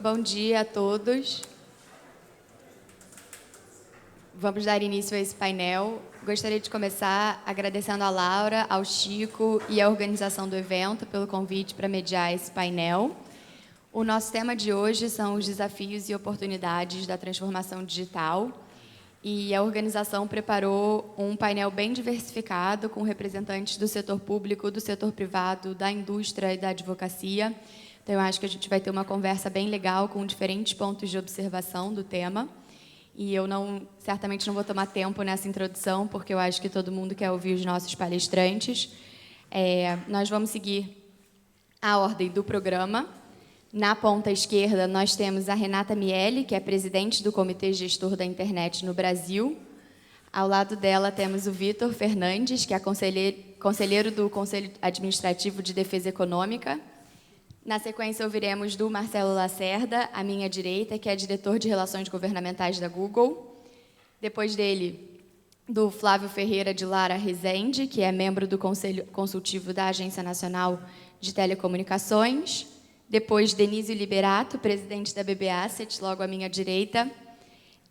Bom dia a todos. Vamos dar início a esse painel. Gostaria de começar agradecendo a Laura, ao Chico e à organização do evento pelo convite para mediar esse painel. O nosso tema de hoje são os desafios e oportunidades da transformação digital. E a organização preparou um painel bem diversificado com representantes do setor público, do setor privado, da indústria e da advocacia. Então, eu acho que a gente vai ter uma conversa bem legal com diferentes pontos de observação do tema. E eu certamente não vou tomar tempo nessa introdução, porque eu acho que todo mundo quer ouvir os nossos palestrantes. Nós vamos seguir a ordem do programa. Na ponta esquerda, nós temos a Renata Miele, que é presidente do Comitê Gestor da Internet no Brasil. Ao lado dela, temos o Vitor Fernandes, que é conselheiro do Conselho Administrativo de Defesa Econômica. Na sequência, ouviremos do Marcelo Lacerda, à minha direita, que é diretor de Relações Governamentais da Google. Depois dele, do Flávio Ferreira de Lara Rezende, que é membro do Conselho Consultivo da Agência Nacional de Telecomunicações. Depois, Denise Liberato, presidente da BB Asset, logo à minha direita.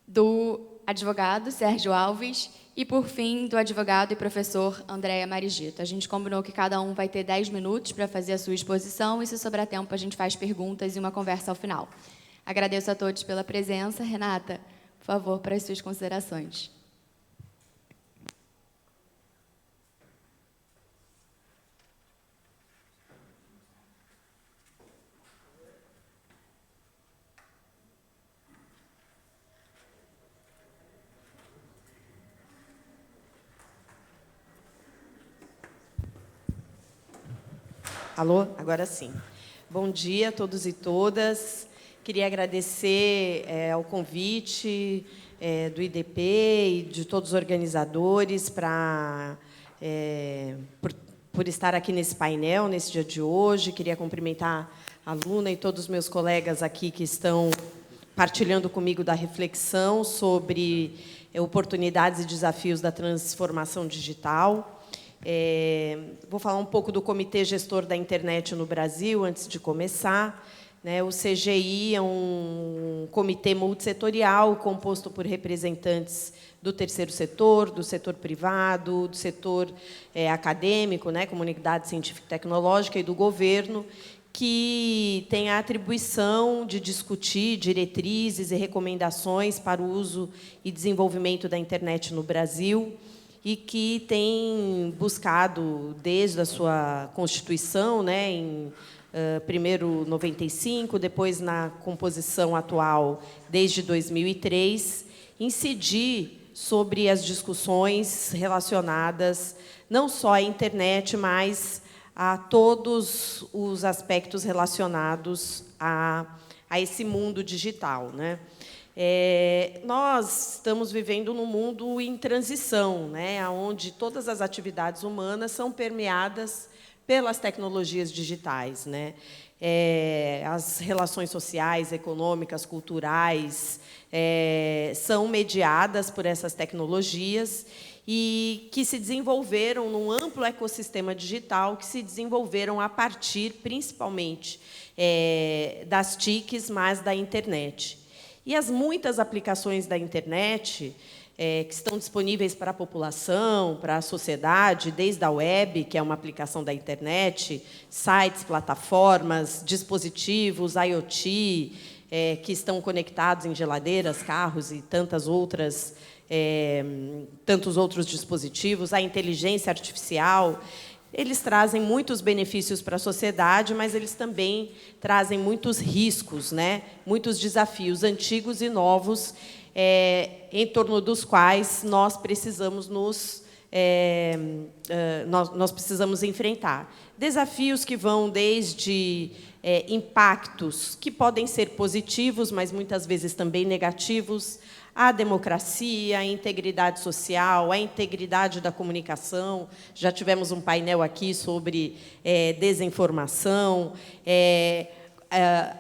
Do advogado Sérgio Alves. E, por fim, do advogado e professor Andréa Marigito. A gente combinou que cada um vai ter 10 minutos para fazer a sua exposição e, se sobrar tempo, a gente faz perguntas e uma conversa ao final. Agradeço a todos pela presença. Renata, por favor, para as suas considerações. Alô? Agora sim. Bom dia a todos e todas. Queria agradecer ao convite do IDP e de todos os organizadores por estar aqui nesse painel, nesse dia de hoje. Queria cumprimentar a Luna e todos os meus colegas aqui que estão partilhando comigo da reflexão sobre oportunidades e desafios da transformação digital. Vou falar um pouco do Comitê Gestor da Internet no Brasil, antes de começar. O CGI é um comitê multissetorial composto por representantes do terceiro setor, do setor privado, do setor acadêmico, comunidade científica e tecnológica, e do governo, que tem a atribuição de discutir diretrizes e recomendações para o uso e desenvolvimento da internet no Brasil, e que tem buscado, desde a sua constituição, em primeiro 95, depois na composição atual, desde 2003, incidir sobre as discussões relacionadas não só à internet, mas a todos os aspectos relacionados a esse mundo digital, Nós estamos vivendo num mundo em transição, onde todas as atividades humanas são permeadas pelas tecnologias digitais, As relações sociais, econômicas, culturais são mediadas por essas tecnologias e que se desenvolveram num amplo ecossistema digital, que se desenvolveram a partir, principalmente, das TICs, mas da internet. E as muitas aplicações da internet que estão disponíveis para a população, para a sociedade, desde a web, que é uma aplicação da internet, sites, plataformas, dispositivos, IoT, que estão conectados em geladeiras, carros e tantos outros dispositivos, a inteligência artificial. Eles trazem muitos benefícios para a sociedade, mas eles também trazem muitos riscos, muitos desafios antigos e novos, em torno dos quais nós precisamos nós precisamos enfrentar. Desafios que vão desde impactos que podem ser positivos, mas muitas vezes também negativos, a democracia, a integridade social, a integridade da comunicação. Já tivemos um painel aqui sobre desinformação,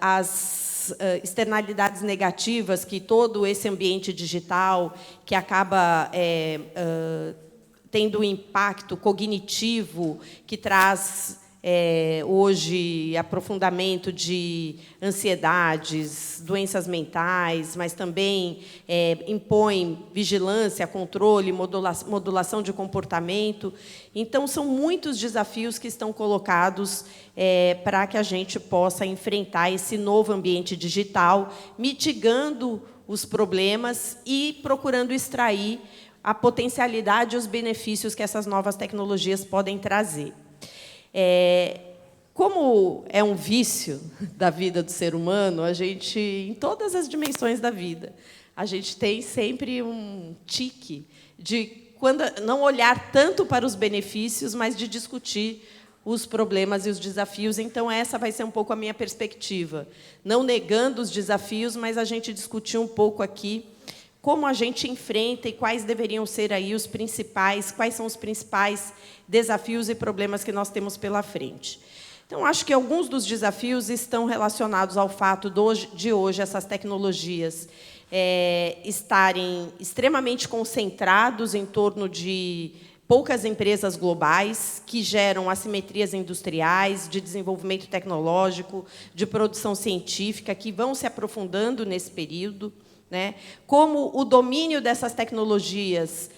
as externalidades negativas que todo esse ambiente digital, que acaba tendo um impacto cognitivo, que traz hoje aprofundamento de ansiedades, doenças mentais, mas também impõe vigilância, controle, modulação de comportamento. Então, são muitos desafios que estão colocados para que a gente possa enfrentar esse novo ambiente digital, mitigando os problemas e procurando extrair a potencialidade e os benefícios que essas novas tecnologias podem trazer. Como é um vício da vida do ser humano, a gente, em todas as dimensões da vida, a gente tem sempre um tique de não olhar tanto para os benefícios, mas de discutir os problemas e os desafios. Então, essa vai ser um pouco a minha perspectiva. Não negando os desafios, mas a gente discutir um pouco aqui como a gente enfrenta e quais deveriam ser aí quais são os principais desafios e problemas que nós temos pela frente. Então, acho que alguns dos desafios estão relacionados ao fato de hoje essas tecnologias estarem extremamente concentrados em torno de poucas empresas globais que geram assimetrias industriais, de desenvolvimento tecnológico, de produção científica, que vão se aprofundando nesse período. Como o domínio dessas tecnologias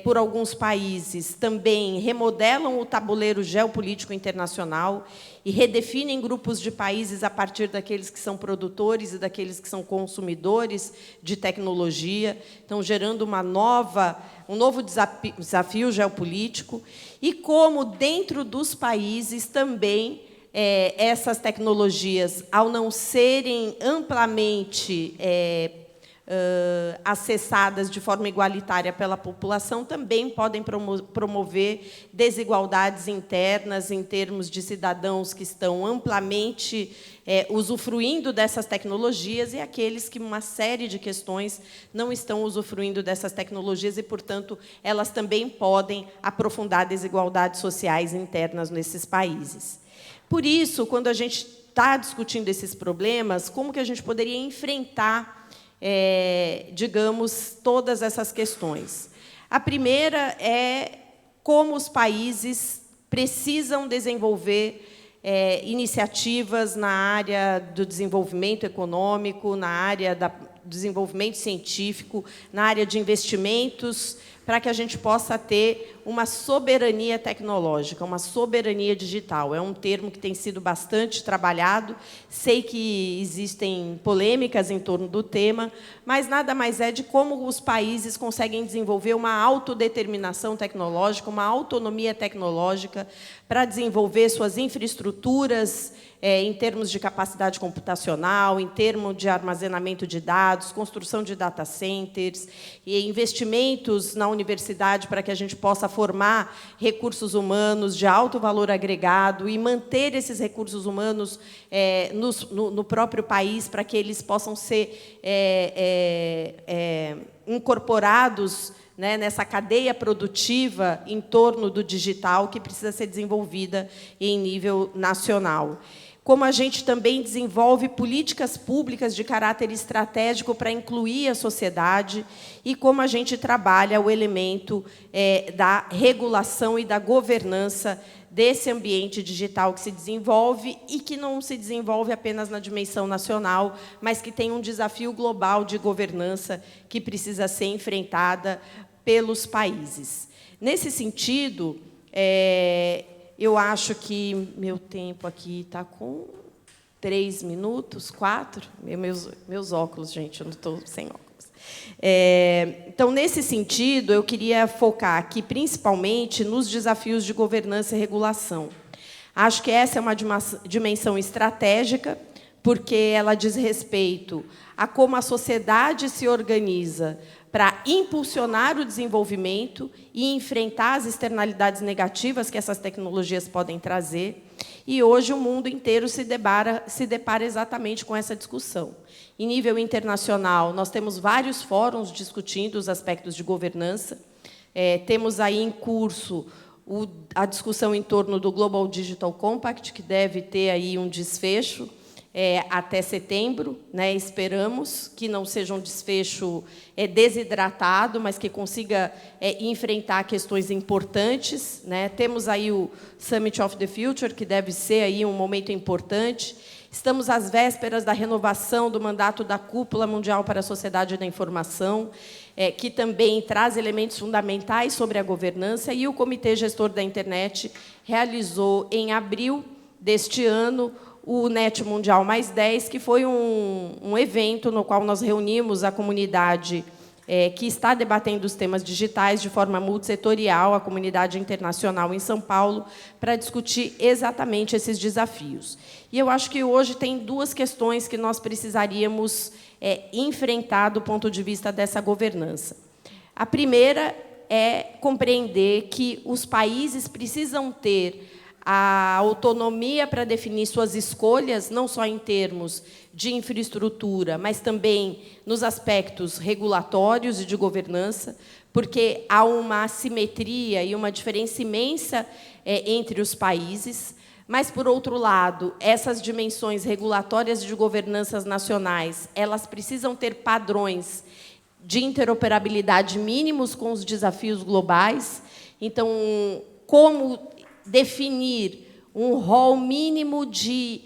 por alguns países também remodelam o tabuleiro geopolítico internacional e redefinem grupos de países a partir daqueles que são produtores e daqueles que são consumidores de tecnologia, então gerando um novo desafio geopolítico, e como, dentro dos países, também essas tecnologias, ao não serem amplamente acessadas de forma igualitária pela população, também podem promover desigualdades internas em termos de cidadãos que estão amplamente usufruindo dessas tecnologias e aqueles que, uma série de questões, não estão usufruindo dessas tecnologias e, portanto, elas também podem aprofundar desigualdades sociais internas nesses países. Por isso, quando a gente está discutindo esses problemas, como que a gente poderia enfrentar digamos, todas essas questões? A primeira é como os países precisam desenvolver iniciativas na área do desenvolvimento econômico, na área do desenvolvimento científico, na área de investimentos, para que a gente possa ter uma soberania tecnológica, uma soberania digital. É um termo que tem sido bastante trabalhado. Sei que existem polêmicas em torno do tema, mas nada mais é de como os países conseguem desenvolver uma autodeterminação tecnológica, uma autonomia tecnológica para desenvolver suas infraestruturas em termos de capacidade computacional, em termos de armazenamento de dados, construção de data centers e investimentos na universidade para que a gente possa formar recursos humanos de alto valor agregado e manter esses recursos humanos no próprio país para que eles possam ser incorporados nessa cadeia produtiva em torno do digital que precisa ser desenvolvida em nível nacional. Como a gente também desenvolve políticas públicas de caráter estratégico para incluir a sociedade e como a gente trabalha o elemento da regulação e da governança desse ambiente digital que se desenvolve e que não se desenvolve apenas na dimensão nacional, mas que tem um desafio global de governança que precisa ser enfrentada pelos países. Nesse sentido, eu acho que meu tempo aqui está com 3 minutos, 4. Meus óculos, gente, eu não estou sem óculos. Então, nesse sentido, eu queria focar aqui, principalmente, nos desafios de governança e regulação. Acho que essa é uma dimensão estratégica, porque ela diz respeito a como a sociedade se organiza para impulsionar o desenvolvimento e enfrentar as externalidades negativas que essas tecnologias podem trazer. E hoje o mundo inteiro se depara exatamente com essa discussão. Em nível internacional, nós temos vários fóruns discutindo os aspectos de governança. Temos aí em curso a discussão em torno do Global Digital Compact, que deve ter aí um desfecho até setembro, né? Esperamos que não seja um desfecho desidratado, mas que consiga enfrentar questões importantes, né? Temos aí o Summit of the Future, que deve ser aí um momento importante. Estamos às vésperas da renovação do mandato da Cúpula Mundial para a Sociedade da Informação, que também traz elementos fundamentais sobre a governança, e o Comitê Gestor da Internet realizou, em abril deste ano, o NET Mundial Mais 10, que foi um evento no qual nós reunimos a comunidade que está debatendo os temas digitais de forma multissetorial, a comunidade internacional em São Paulo, para discutir exatamente esses desafios. E eu acho que hoje tem duas questões que nós precisaríamos enfrentar do ponto de vista dessa governança. A primeira é compreender que os países precisam ter a autonomia para definir suas escolhas, não só em termos de infraestrutura, mas também nos aspectos regulatórios e de governança, porque há uma assimetria e uma diferença imensa entre os países. Mas, por outro lado, essas dimensões regulatórias e de governanças nacionais, elas precisam ter padrões de interoperabilidade mínimos com os desafios globais. Então, como definir um rol mínimo de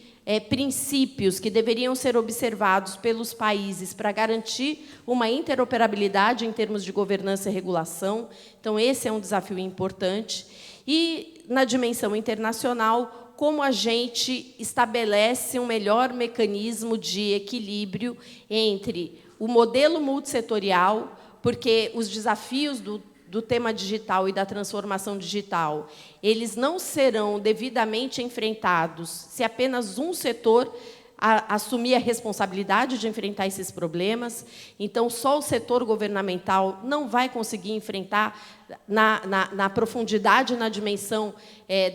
princípios que deveriam ser observados pelos países para garantir uma interoperabilidade em termos de governança e regulação. Então, esse é um desafio importante. E, na dimensão internacional, como a gente estabelece um melhor mecanismo de equilíbrio entre o modelo multissetorial, porque os desafios do tema digital e da transformação digital, eles não serão devidamente enfrentados se apenas um setor assumir a responsabilidade de enfrentar esses problemas. Então, só o setor governamental não vai conseguir enfrentar na profundidade, na dimensão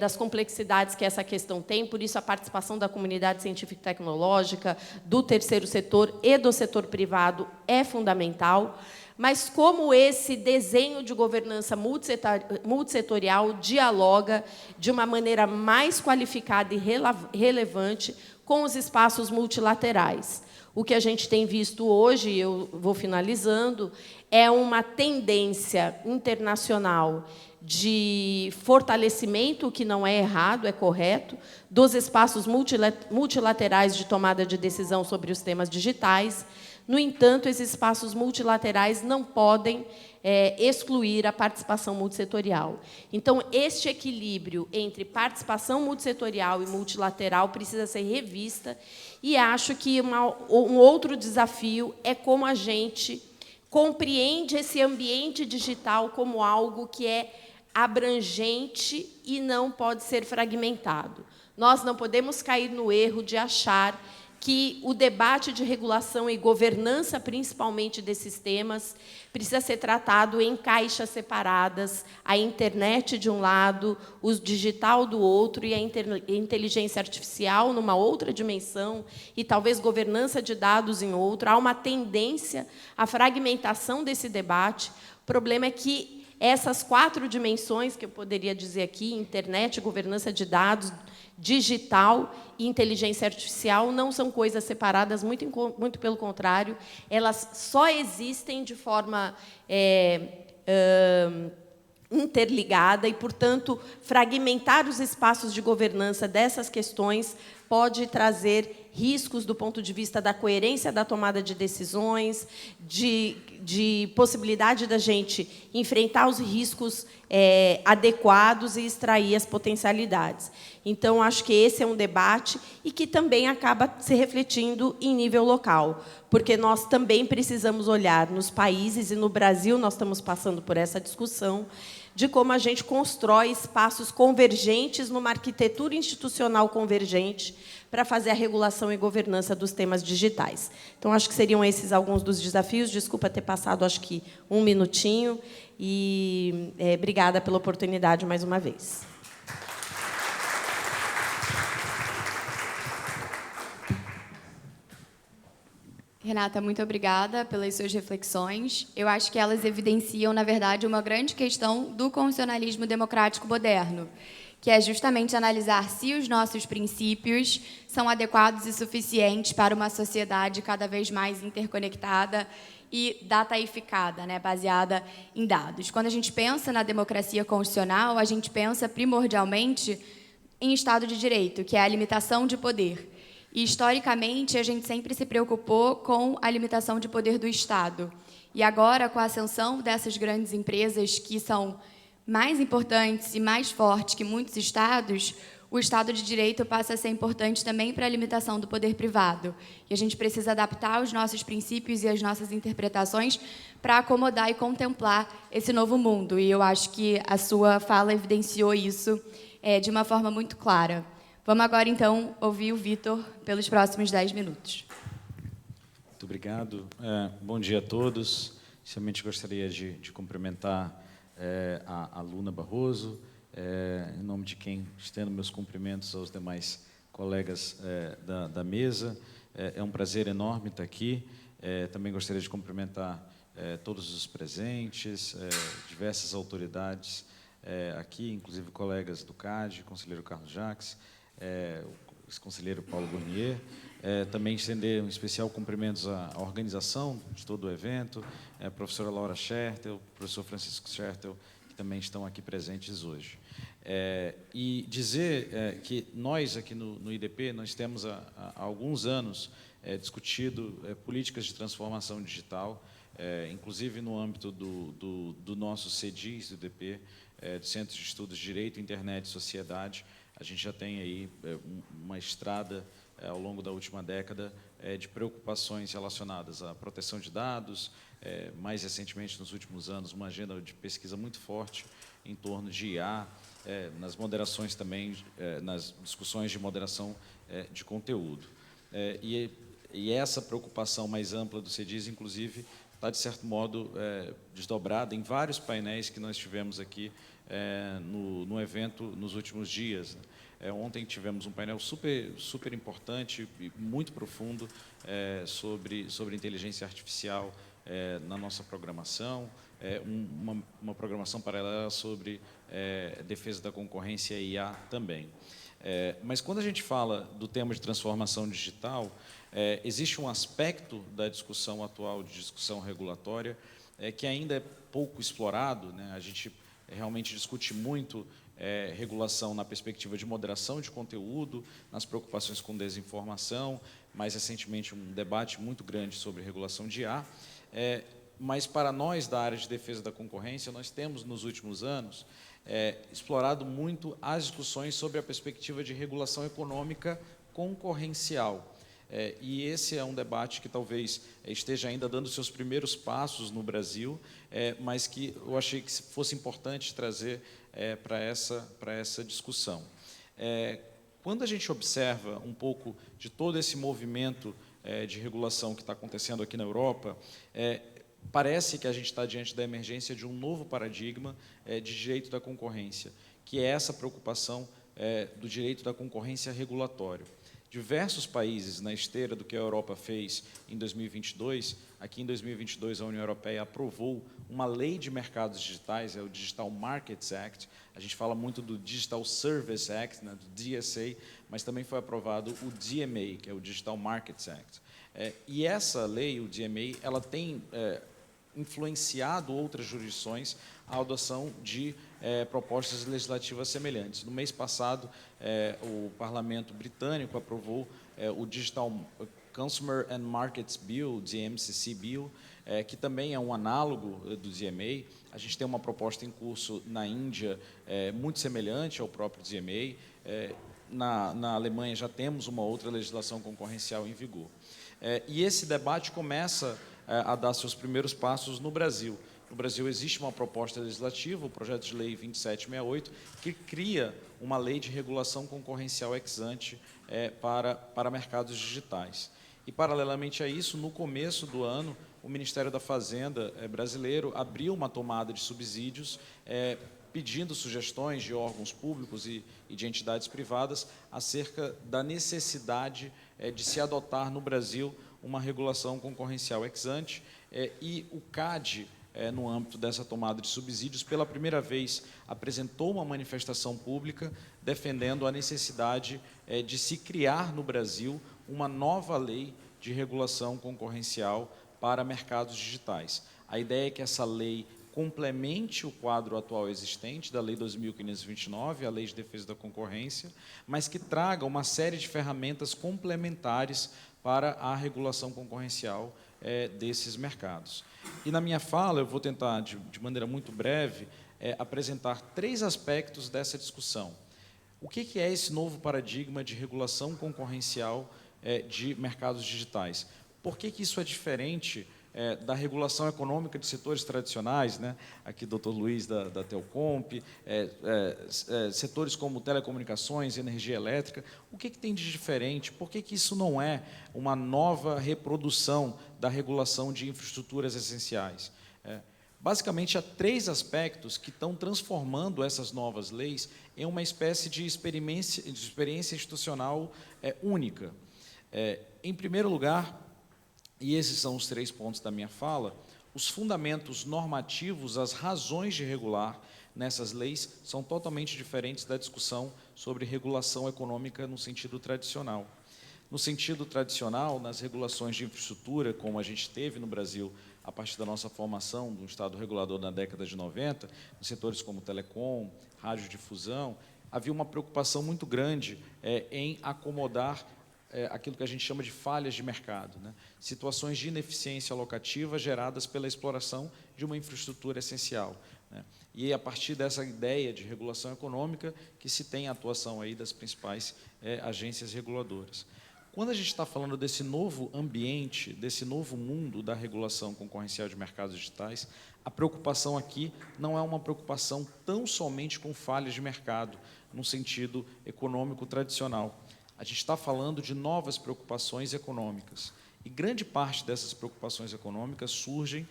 das complexidades que essa questão tem. Por isso, a participação da comunidade científica e tecnológica, do terceiro setor e do setor privado é fundamental. Mas como esse desenho de governança multissetorial dialoga de uma maneira mais qualificada e relevante com os espaços multilaterais. O que a gente tem visto hoje, e eu vou finalizando, é uma tendência internacional de fortalecimento, que não é errado, é correto, dos espaços multilaterais de tomada de decisão sobre os temas digitais. No entanto, esses espaços multilaterais não podem excluir a participação multissetorial. Então, este equilíbrio entre participação multissetorial e multilateral precisa ser revista, e acho que um outro desafio é como a gente compreende esse ambiente digital como algo que é abrangente e não pode ser fragmentado. Nós não podemos cair no erro de achar que o debate de regulação e governança, principalmente desses temas, precisa ser tratado em caixas separadas, a internet de um lado, o digital do outro e a inteligência artificial numa outra dimensão e talvez governança de dados em outra. Há uma tendência à fragmentação desse debate. O problema é que essas 4 dimensões, que eu poderia dizer aqui, internet, governança de dados, digital e inteligência artificial, não são coisas separadas, muito pelo contrário, elas só existem de forma interligada e, portanto, fragmentar os espaços de governança dessas questões pode trazer riscos do ponto de vista da coerência da tomada de decisões, de possibilidade da gente enfrentar os riscos adequados e extrair as potencialidades. Então, acho que esse é um debate e que também acaba se refletindo em nível local, porque nós também precisamos olhar nos países, e no Brasil nós estamos passando por essa discussão, de como a gente constrói espaços convergentes numa arquitetura institucional convergente para fazer a regulação e governança dos temas digitais. Então, acho que seriam esses alguns dos desafios. Desculpa ter passado, acho que, um minutinho. E obrigada pela oportunidade mais uma vez. Renata, muito obrigada pelas suas reflexões. Eu acho que elas evidenciam, na verdade, uma grande questão do constitucionalismo democrático moderno, que é justamente analisar se os nossos princípios são adequados e suficientes para uma sociedade cada vez mais interconectada e dataificada, né, baseada em dados. Quando a gente pensa na democracia constitucional, a gente pensa primordialmente em Estado de Direito, que é a limitação de poder. E, historicamente, a gente sempre se preocupou com a limitação de poder do Estado. E agora, com a ascensão dessas grandes empresas que são mais importantes e mais fortes que muitos estados, o Estado de Direito passa a ser importante também para a limitação do poder privado. E a gente precisa adaptar os nossos princípios e as nossas interpretações para acomodar e contemplar esse novo mundo. E eu acho que a sua fala evidenciou isso de uma forma muito clara. Vamos agora, então, ouvir o Vitor pelos próximos 10 minutos. Muito obrigado. Bom dia a todos. Inicialmente, gostaria de cumprimentar a Luna Barroso, em nome de quem estendo meus cumprimentos aos demais colegas da mesa. É um prazer enorme estar aqui. Também gostaria de cumprimentar todos os presentes, diversas autoridades aqui, inclusive colegas do CAD, conselheiro Carlos Jacques, o conselheiro Paulo Gournier. Também estender um especial cumprimentos à organização de todo o evento, a professora Laura Schertel, o professor Francisco Schertel, que também estão aqui presentes hoje. E dizer que nós, aqui no IDP, nós temos há alguns anos discutido políticas de transformação digital, inclusive no âmbito do nosso CEDIS, do IDP, do Centro de Estudos de Direito, Internet e Sociedade. A gente já tem aí uma estrada ao longo da última década de preocupações relacionadas à proteção de dados, mais recentemente, nos últimos anos, uma agenda de pesquisa muito forte em torno de IA, nas moderações também, nas discussões de moderação de conteúdo. E essa preocupação mais ampla do CEDIS, inclusive, está, de certo modo, desdobrada em vários painéis que nós tivemos aqui no evento nos últimos dias. Ontem tivemos um painel super importante e muito profundo sobre inteligência artificial na nossa programação, uma programação paralela sobre defesa da concorrência e IA também. Mas quando a gente fala do tema de transformação digital, existe um aspecto da discussão atual, de discussão regulatória, que ainda é pouco explorado, né? A gente realmente discute muito regulação na perspectiva de moderação de conteúdo, nas preocupações com desinformação, mais recentemente um debate muito grande sobre regulação de IA, mas para nós da área de defesa da concorrência, nós temos nos últimos anos explorado muito as discussões sobre a perspectiva de regulação econômica concorrencial. E esse é um debate que talvez esteja ainda dando seus primeiros passos no Brasil, mas que eu achei que fosse importante trazer para essa discussão. Quando a gente observa um pouco de todo esse movimento de regulação que está acontecendo aqui na Europa, parece que a gente está diante da emergência de um novo paradigma de direito da concorrência, que é essa preocupação do direito da concorrência regulatório. Diversos países, na esteira do que a Europa fez em 2022, aqui em 2022 a União Europeia aprovou uma lei de mercados digitais, o Digital Markets Act. A gente fala muito do Digital Service Act, né, do DSA, mas também foi aprovado o DMA, que é o Digital Markets Act. E essa lei, o DMA, ela tem influenciado outras jurisdições à adoção de propostas legislativas semelhantes. No mês passado, o Parlamento britânico aprovou o Digital Consumer and Markets Bill, DMCC Bill, que também é um análogo do DMA. A gente tem uma proposta em curso na Índia muito semelhante ao próprio DMA. Na Alemanha já temos uma outra legislação concorrencial em vigor. E esse debate começa a dar seus primeiros passos no Brasil. No Brasil existe uma proposta legislativa, o projeto de lei 2768, que cria uma lei de regulação concorrencial ex ante para mercados digitais. E, paralelamente a isso, no começo do ano, o Ministério da Fazenda brasileiro abriu uma tomada de subsídios pedindo sugestões de órgãos públicos e de entidades privadas acerca da necessidade de se adotar no Brasil uma regulação concorrencial ex ante, e o CAD no âmbito dessa tomada de subsídios, pela primeira vez apresentou uma manifestação pública defendendo a necessidade de se criar no Brasil uma nova lei de regulação concorrencial para mercados digitais. A ideia é que essa lei complemente o quadro atual existente da Lei 2.529, a Lei de Defesa da Concorrência, mas que traga uma série de ferramentas complementares para a regulação concorrencial desses mercados. E na minha fala, eu vou tentar, de maneira muito breve, apresentar 3 aspectos dessa discussão. O que é esse novo paradigma de regulação concorrencial de mercados digitais? Por que isso é diferente da regulação econômica de setores tradicionais, né? Aqui Dr. Luiz da Telcomp, setores como telecomunicações, energia elétrica? O que tem de diferente? Por que isso não é uma nova reprodução da regulação de infraestruturas essenciais? Basicamente, há 3 aspectos que estão transformando essas novas leis em uma espécie de experiência institucional única. Em primeiro lugar, e esses são os 3 pontos da minha fala, os fundamentos normativos, as razões de regular nessas leis são totalmente diferentes da discussão sobre regulação econômica no sentido tradicional. No sentido tradicional, nas regulações de infraestrutura, como a gente teve no Brasil a partir da nossa formação do Estado regulador na década de 90, nos setores como telecom, radiodifusão, havia uma preocupação muito grande em acomodar aquilo que a gente chama de falhas de mercado, né? Situações de ineficiência alocativa geradas pela exploração de uma infraestrutura essencial, né? E é a partir dessa ideia de regulação econômica que se tem a atuação aí das principais agências reguladoras. Quando a gente está falando desse novo ambiente, desse novo mundo da regulação concorrencial de mercados digitais, a preocupação aqui não é uma preocupação tão somente com falhas de mercado, no sentido econômico tradicional. A gente está falando de novas preocupações econômicas. E grande parte dessas preocupações econômicas surgem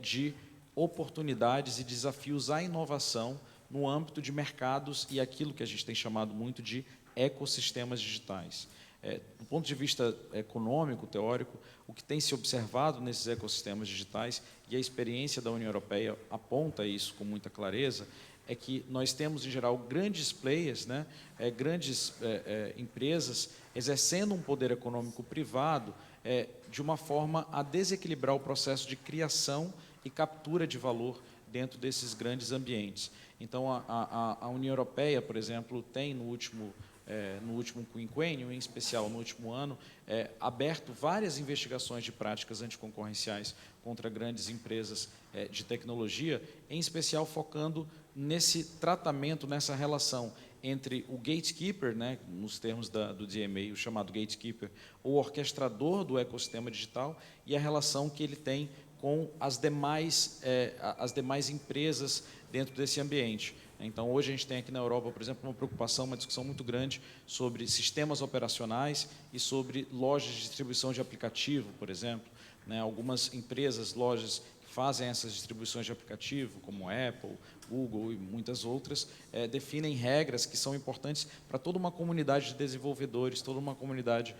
de oportunidades e desafios à inovação no âmbito de mercados e aquilo que a gente tem chamado muito de ecossistemas digitais. Do ponto de vista econômico, teórico, o que tem se observado nesses ecossistemas digitais, e a experiência da União Europeia aponta isso com muita clareza, é que nós temos, em geral, grandes players, né, grandes empresas exercendo um poder econômico privado de uma forma a desequilibrar o processo de criação e captura de valor dentro desses grandes ambientes. Então, a União Europeia, por exemplo, tem no último quinquênio, em especial no último ano, aberto várias investigações de práticas anticoncorrenciais contra grandes empresas de tecnologia, em especial focando nesse tratamento, nessa relação entre o gatekeeper, né, nos termos do DMA, o chamado gatekeeper, o orquestrador do ecossistema digital, e a relação que ele tem com as demais empresas dentro desse ambiente. Então, hoje a gente tem aqui na Europa, por exemplo, uma preocupação, uma discussão muito grande sobre sistemas operacionais e sobre lojas de distribuição de aplicativo, por exemplo, né? Algumas empresas, lojas que fazem essas distribuições de aplicativo, como Apple, Google e muitas outras, definem regras que são importantes para toda uma comunidade de desenvolvedores, toda uma comunidade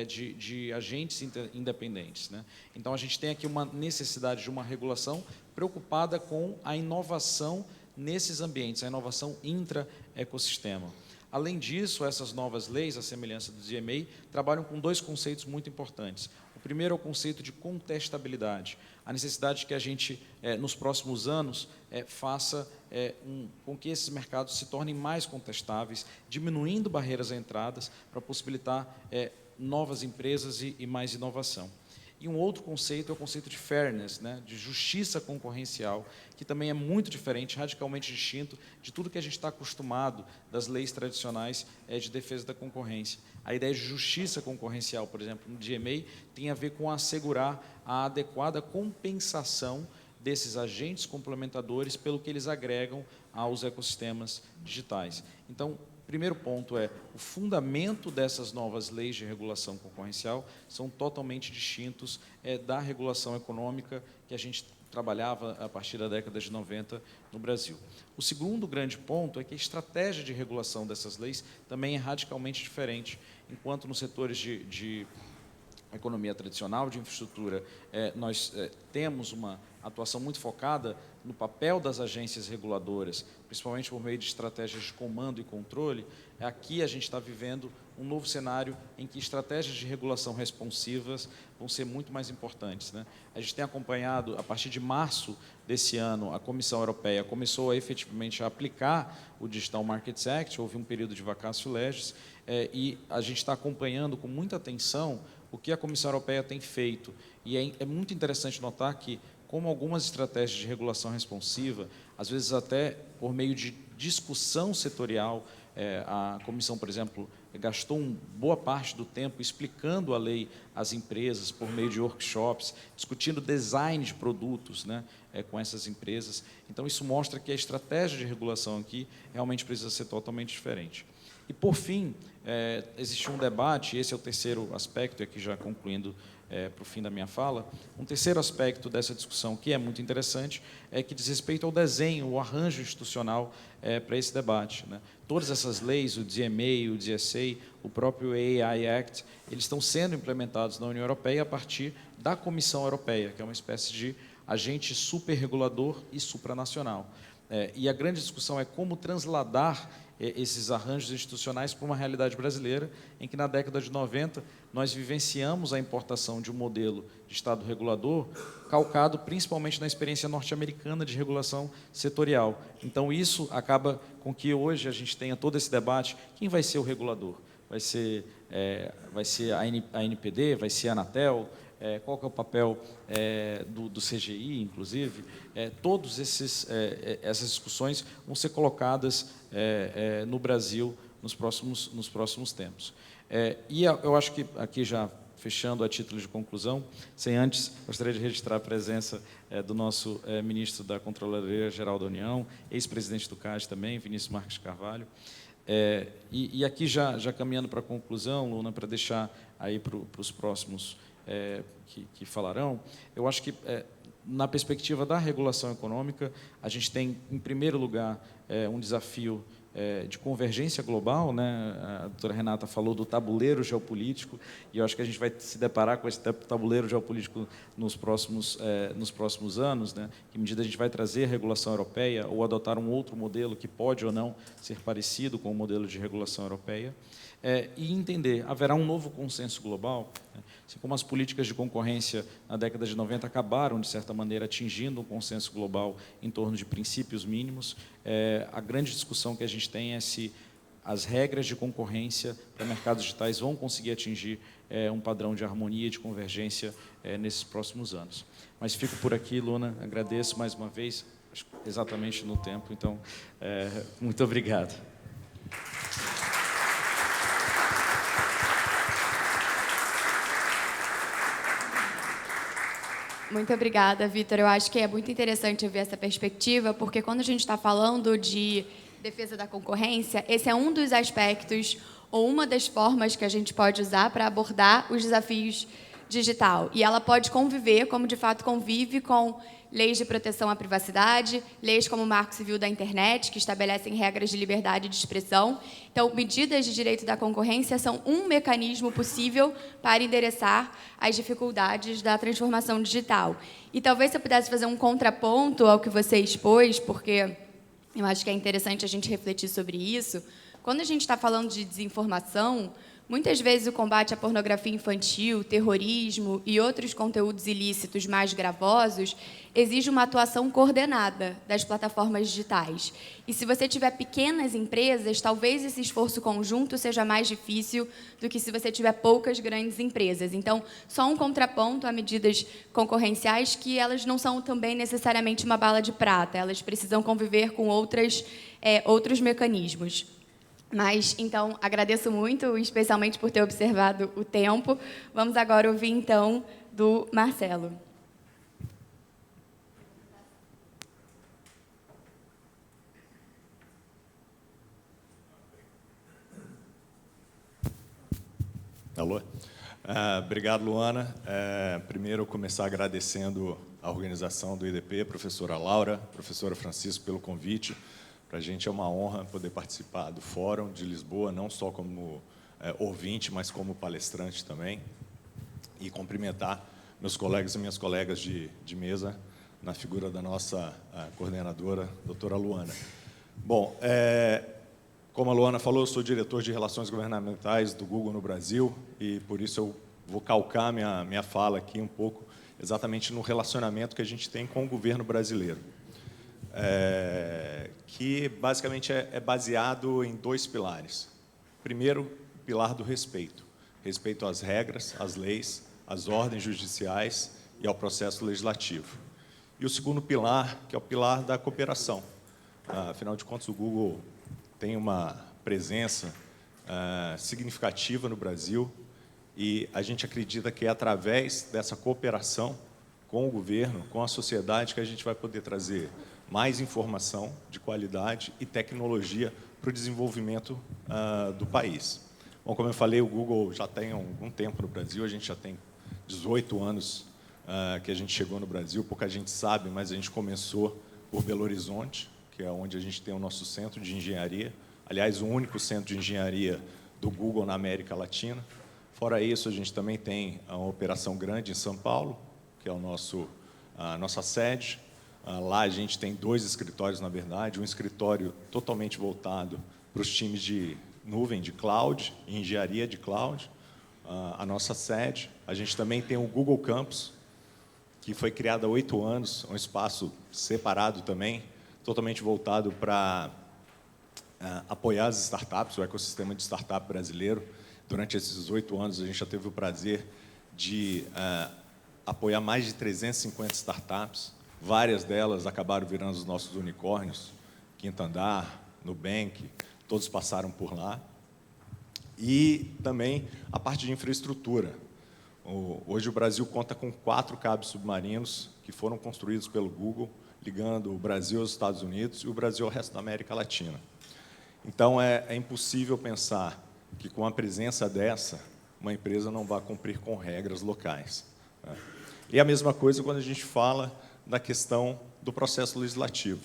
de agentes independentes, né? Então, a gente tem aqui uma necessidade de uma regulação preocupada com a inovação nesses ambientes, a inovação intra-ecossistema. Além disso, essas novas leis, à semelhança do DMA, trabalham com 2 conceitos muito importantes. O primeiro é o conceito de contestabilidade, a necessidade de que a gente, nos próximos anos, faça com que esses mercados se tornem mais contestáveis, diminuindo barreiras à entrada para possibilitar novas empresas e mais inovação. E um outro conceito é o conceito de fairness, né, de justiça concorrencial, que também é muito diferente, radicalmente distinto de tudo que a gente está acostumado das leis tradicionais de defesa da concorrência. A ideia de justiça concorrencial, por exemplo, no DMA, tem a ver com assegurar a adequada compensação desses agentes complementadores pelo que eles agregam aos ecossistemas digitais. Então, primeiro ponto é, o fundamento dessas novas leis de regulação concorrencial são totalmente distintos da regulação econômica que a gente trabalhava a partir da década de 90 no Brasil. O segundo grande ponto é que a estratégia de regulação dessas leis também é radicalmente diferente. Enquanto nos setores de economia tradicional de infraestrutura, nós temos uma atuação muito focada no papel das agências reguladoras, principalmente por meio de estratégias de comando e controle. Aqui a gente está vivendo um novo cenário em que estratégias de regulação responsivas vão ser muito mais importantes, né? A gente tem acompanhado, a partir de março desse ano, a Comissão Europeia começou efetivamente a aplicar o Digital Markets Act, houve um período de vacatio legis, e a gente está acompanhando com muita atenção o que a Comissão Europeia tem feito. E é muito interessante notar que, como algumas estratégias de regulação responsiva, às vezes até por meio de discussão setorial, a comissão, por exemplo, gastou boa parte do tempo explicando a lei às empresas por meio de workshops, discutindo design de produtos, né, com essas empresas. Então, isso mostra que a estratégia de regulação aqui realmente precisa ser totalmente diferente. E, por fim, existe um debate, esse é o terceiro aspecto, e aqui já concluindo para o fim da minha fala, um terceiro aspecto dessa discussão que é muito interessante é que diz respeito ao desenho, o arranjo institucional para esse debate, né? Todas essas leis, o DMA, o DSA, o próprio AI Act, eles estão sendo implementados na União Europeia a partir da Comissão Europeia, que é uma espécie de agente superregulador e supranacional. E a grande discussão é como transladar esses arranjos institucionais para uma realidade brasileira, em que na década de 90 nós vivenciamos a importação de um modelo de Estado regulador calcado principalmente na experiência norte-americana de regulação setorial. Então isso acaba com que hoje a gente tenha todo esse debate, quem vai ser o regulador? Vai ser a ANPD, vai ser a Anatel, qual que é o papel do CGI, inclusive. Todas essas discussões vão ser colocadas no Brasil nos próximos tempos. E eu acho que, aqui já fechando a título de conclusão, sem antes, gostaria de registrar a presença do nosso ministro da Controladoria Geral da União, ex-presidente do CAD também, Vinícius Marques Carvalho. E aqui, já caminhando para a conclusão, Luna, para deixar aí para os próximos que falarão, eu acho que, na perspectiva da regulação econômica, a gente tem, em primeiro lugar, um desafio de convergência global, né? A doutora Renata falou do tabuleiro geopolítico, e eu acho que a gente vai se deparar com esse tabuleiro geopolítico nos próximos anos, né? Que medida a gente vai trazer a regulação europeia ou adotar um outro modelo que pode ou não ser parecido com o modelo de regulação europeia, e entender, haverá um novo consenso global, né? Assim como as políticas de concorrência na década de 90 acabaram, de certa maneira, atingindo um consenso global em torno de princípios mínimos, a grande discussão que a gente tem é se as regras de concorrência para mercados digitais vão conseguir atingir um padrão de harmonia e de convergência nesses próximos anos. Mas fico por aqui, Luna, agradeço mais uma vez, acho exatamente no tempo, então, muito obrigado. Muito obrigada, Vitor. Eu acho que é muito interessante ouvir essa perspectiva, porque quando a gente está falando de defesa da concorrência, esse é um dos aspectos ou uma das formas que a gente pode usar para abordar os desafios digital. E ela pode conviver, como de fato convive, com leis de proteção à privacidade, leis como o Marco Civil da Internet, que estabelecem regras de liberdade de expressão. Então, medidas de direito da concorrência são um mecanismo possível para endereçar as dificuldades da transformação digital. E talvez se eu pudesse fazer um contraponto ao que você expôs, porque eu acho que é interessante a gente refletir sobre isso. Quando a gente está falando de desinformação, muitas vezes o combate à pornografia infantil, terrorismo e outros conteúdos ilícitos mais gravosos exige uma atuação coordenada das plataformas digitais. E se você tiver pequenas empresas, talvez esse esforço conjunto seja mais difícil do que se você tiver poucas grandes empresas. Então, só um contraponto a medidas concorrenciais que elas não são também necessariamente uma bala de prata, elas precisam conviver com outros mecanismos. Mas, então, agradeço muito, especialmente por ter observado o tempo. Vamos agora ouvir, então, do Marcelo. Alô? Obrigado, Luana. Primeiro, começar agradecendo a organização do IDP, a professora Laura, professora Francisco, pelo convite. Para a gente é uma honra poder participar do Fórum de Lisboa, não só como ouvinte, mas como palestrante também. e cumprimentar meus colegas e minhas colegas de mesa, na figura da nossa coordenadora, doutora Luana. Bom, como a Luana falou, eu sou diretor de Relações Governamentais do Google no Brasil, e por isso eu vou calcar minha fala aqui um pouco exatamente no relacionamento que a gente tem com o governo brasileiro, que basicamente é baseado em 2 pilares. Primeiro, o pilar do respeito. Respeito às regras, às leis, às ordens judiciais e ao processo legislativo. E o segundo pilar, que é o pilar da cooperação. Afinal de contas, o Google tem uma presença significativa no Brasil, e a gente acredita que é através dessa cooperação com o governo, com a sociedade, que a gente vai poder trazer mais informação de qualidade e tecnologia para o desenvolvimento do país. Bom, como eu falei, o Google já tem algum tempo no Brasil, a gente já tem 18 anos que a gente chegou no Brasil, pouca gente sabe, mas a gente começou por Belo Horizonte, que é onde a gente tem o nosso centro de engenharia, aliás, o único centro de engenharia do Google na América Latina. Fora isso, a gente também tem uma operação grande em São Paulo, que é a nossa sede. Lá a gente tem 2 escritórios, na verdade, um escritório totalmente voltado para os times de nuvem, de cloud, engenharia de cloud, a nossa sede. A gente também tem o Google Campus, que foi criado há 8 anos, um espaço separado também, totalmente voltado para apoiar as startups, o ecossistema de startup brasileiro. Durante esses 8 anos, a gente já teve o prazer de apoiar mais de 350 startups. Várias delas acabaram virando os nossos unicórnios. Quinto Andar, Nubank, todos passaram por lá. E também a parte de infraestrutura. Hoje o Brasil conta com 4 cabos submarinos que foram construídos pelo Google, ligando o Brasil aos Estados Unidos e o Brasil ao resto da América Latina. Então, é impossível pensar que, com a presença dessa, uma empresa não vai cumprir com regras locais. E a mesma coisa quando a gente fala da questão do processo legislativo.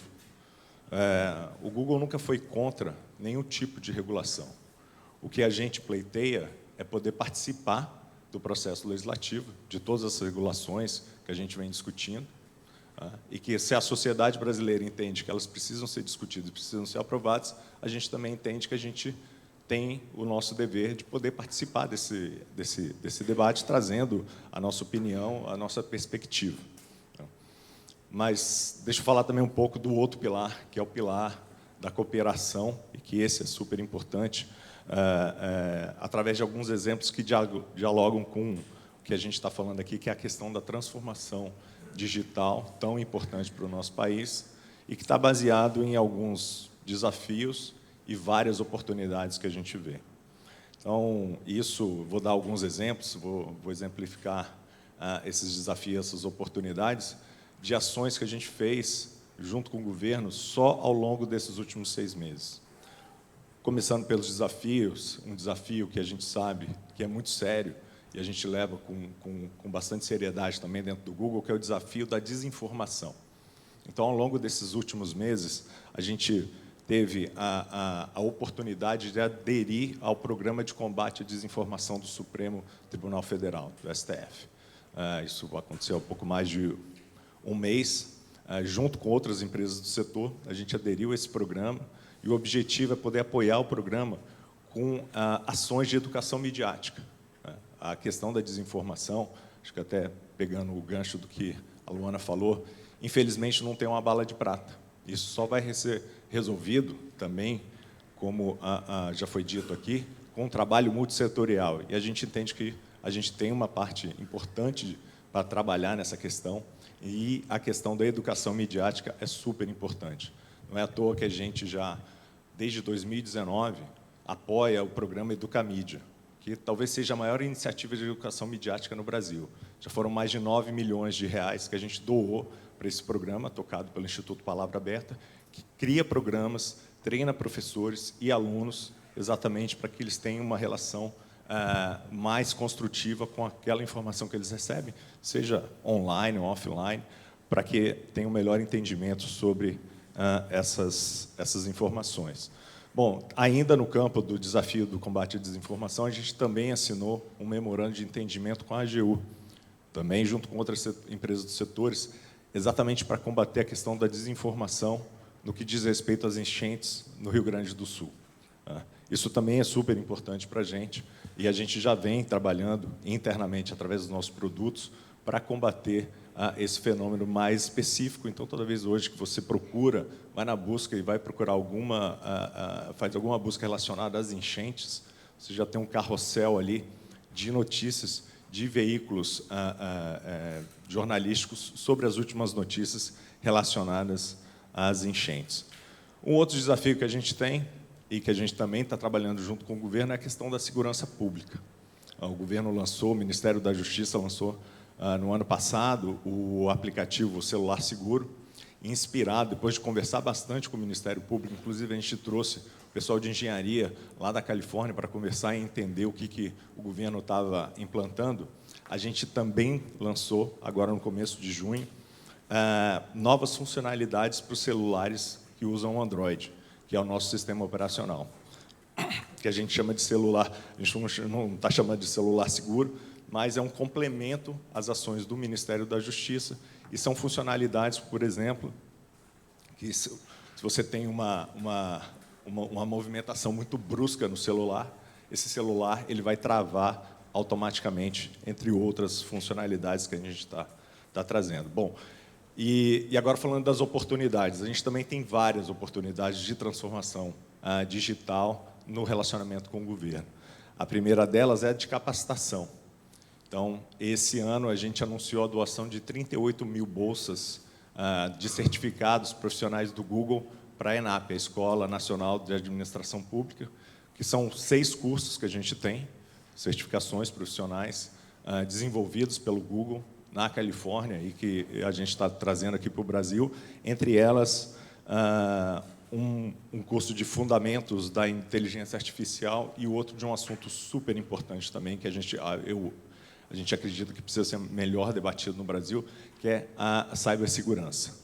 O Google nunca foi contra nenhum tipo de regulação. O que a gente pleiteia é poder participar do processo legislativo, de todas as regulações que a gente vem discutindo, e que, se a sociedade brasileira entende que elas precisam ser discutidas, precisam ser aprovadas, a gente também entende que a gente tem o nosso dever de poder participar desse debate, trazendo a nossa opinião, a nossa perspectiva. Mas deixa eu falar também um pouco do outro pilar, que é o pilar da cooperação, e que esse é super importante, através de alguns exemplos que dialogam com o que a gente está falando aqui, que é a questão da transformação digital, tão importante para o nosso país, e que está baseado em alguns desafios e várias oportunidades que a gente vê. Então, vou dar alguns exemplos, vou exemplificar esses desafios, essas oportunidades, de ações que a gente fez junto com o governo só ao longo desses últimos 6 meses. Começando pelos desafios, um desafio que a gente sabe que é muito sério e a gente leva com bastante seriedade também dentro do Google, que é o desafio da desinformação. Então, ao longo desses últimos meses, a gente teve a oportunidade de aderir ao Programa de Combate à Desinformação do Supremo Tribunal Federal, do STF. Isso aconteceu há pouco mais de um mês, junto com outras empresas do setor, a gente aderiu a esse programa, e o objetivo é poder apoiar o programa com ações de educação midiática. A questão da desinformação, acho que até pegando o gancho do que a Luana falou, infelizmente não tem uma bala de prata. Isso só vai ser resolvido também, como já foi dito aqui, com um trabalho multissetorial. E a gente entende que a gente tem uma parte importante para trabalhar nessa questão, e a questão da educação midiática é super importante. Não é à toa que a gente já, desde 2019, apoia o programa Educamídia, que talvez seja a maior iniciativa de educação midiática no Brasil. Já foram mais de 9 milhões de reais que a gente doou para esse programa, tocado pelo Instituto Palavra Aberta, que cria programas, treina professores e alunos, exatamente para que eles tenham uma relação mais construtiva com aquela informação que eles recebem, seja online ou offline, para que tenham um melhor entendimento sobre essas informações. Bom, ainda no campo do desafio do combate à desinformação, a gente também assinou um memorando de entendimento com a AGU, também junto com outras empresas dos setores, exatamente para combater a questão da desinformação no que diz respeito às enchentes no Rio Grande do Sul. Isso também é super importante para a gente, e a gente já vem trabalhando internamente, através dos nossos produtos, para combater esse fenômeno mais específico. Então, toda vez hoje que você procura, vai na busca e vai procurar faz alguma busca relacionada às enchentes, você já tem um carrossel ali de notícias de veículos jornalísticos sobre as últimas notícias relacionadas às enchentes. Um outro desafio que a gente tem, e que a gente também está trabalhando junto com o governo, é a questão da segurança pública. O governo lançou, o Ministério da Justiça lançou, no ano passado, o aplicativo Celular Seguro, inspirado, depois de conversar bastante com o Ministério Público, inclusive a gente trouxe o pessoal de engenharia lá da Califórnia para conversar e entender o que o governo estava implantando. A gente também lançou, agora no começo de junho, novas funcionalidades para os celulares que usam o Android, que é o nosso sistema operacional, que a gente chama de celular, a gente não está chamando de celular seguro, mas é um complemento às ações do Ministério da Justiça, e são funcionalidades, por exemplo, que se você tem uma movimentação muito brusca no celular, esse celular ele vai travar automaticamente, entre outras funcionalidades que a gente está trazendo. Bom, e agora falando das oportunidades, a gente também tem várias oportunidades de transformação digital no relacionamento com o governo. A primeira delas é a de capacitação. Então, esse ano, a gente anunciou a doação de 38 mil bolsas de certificados profissionais do Google para a ENAP, a Escola Nacional de Administração Pública, que são 6 cursos que a gente tem, certificações profissionais desenvolvidos pelo Google na Califórnia e que a gente está trazendo aqui para o Brasil, entre elas um curso de fundamentos da inteligência artificial e outro de um assunto super importante também, que a gente acredita que precisa ser melhor debatido no Brasil, que é a cibersegurança.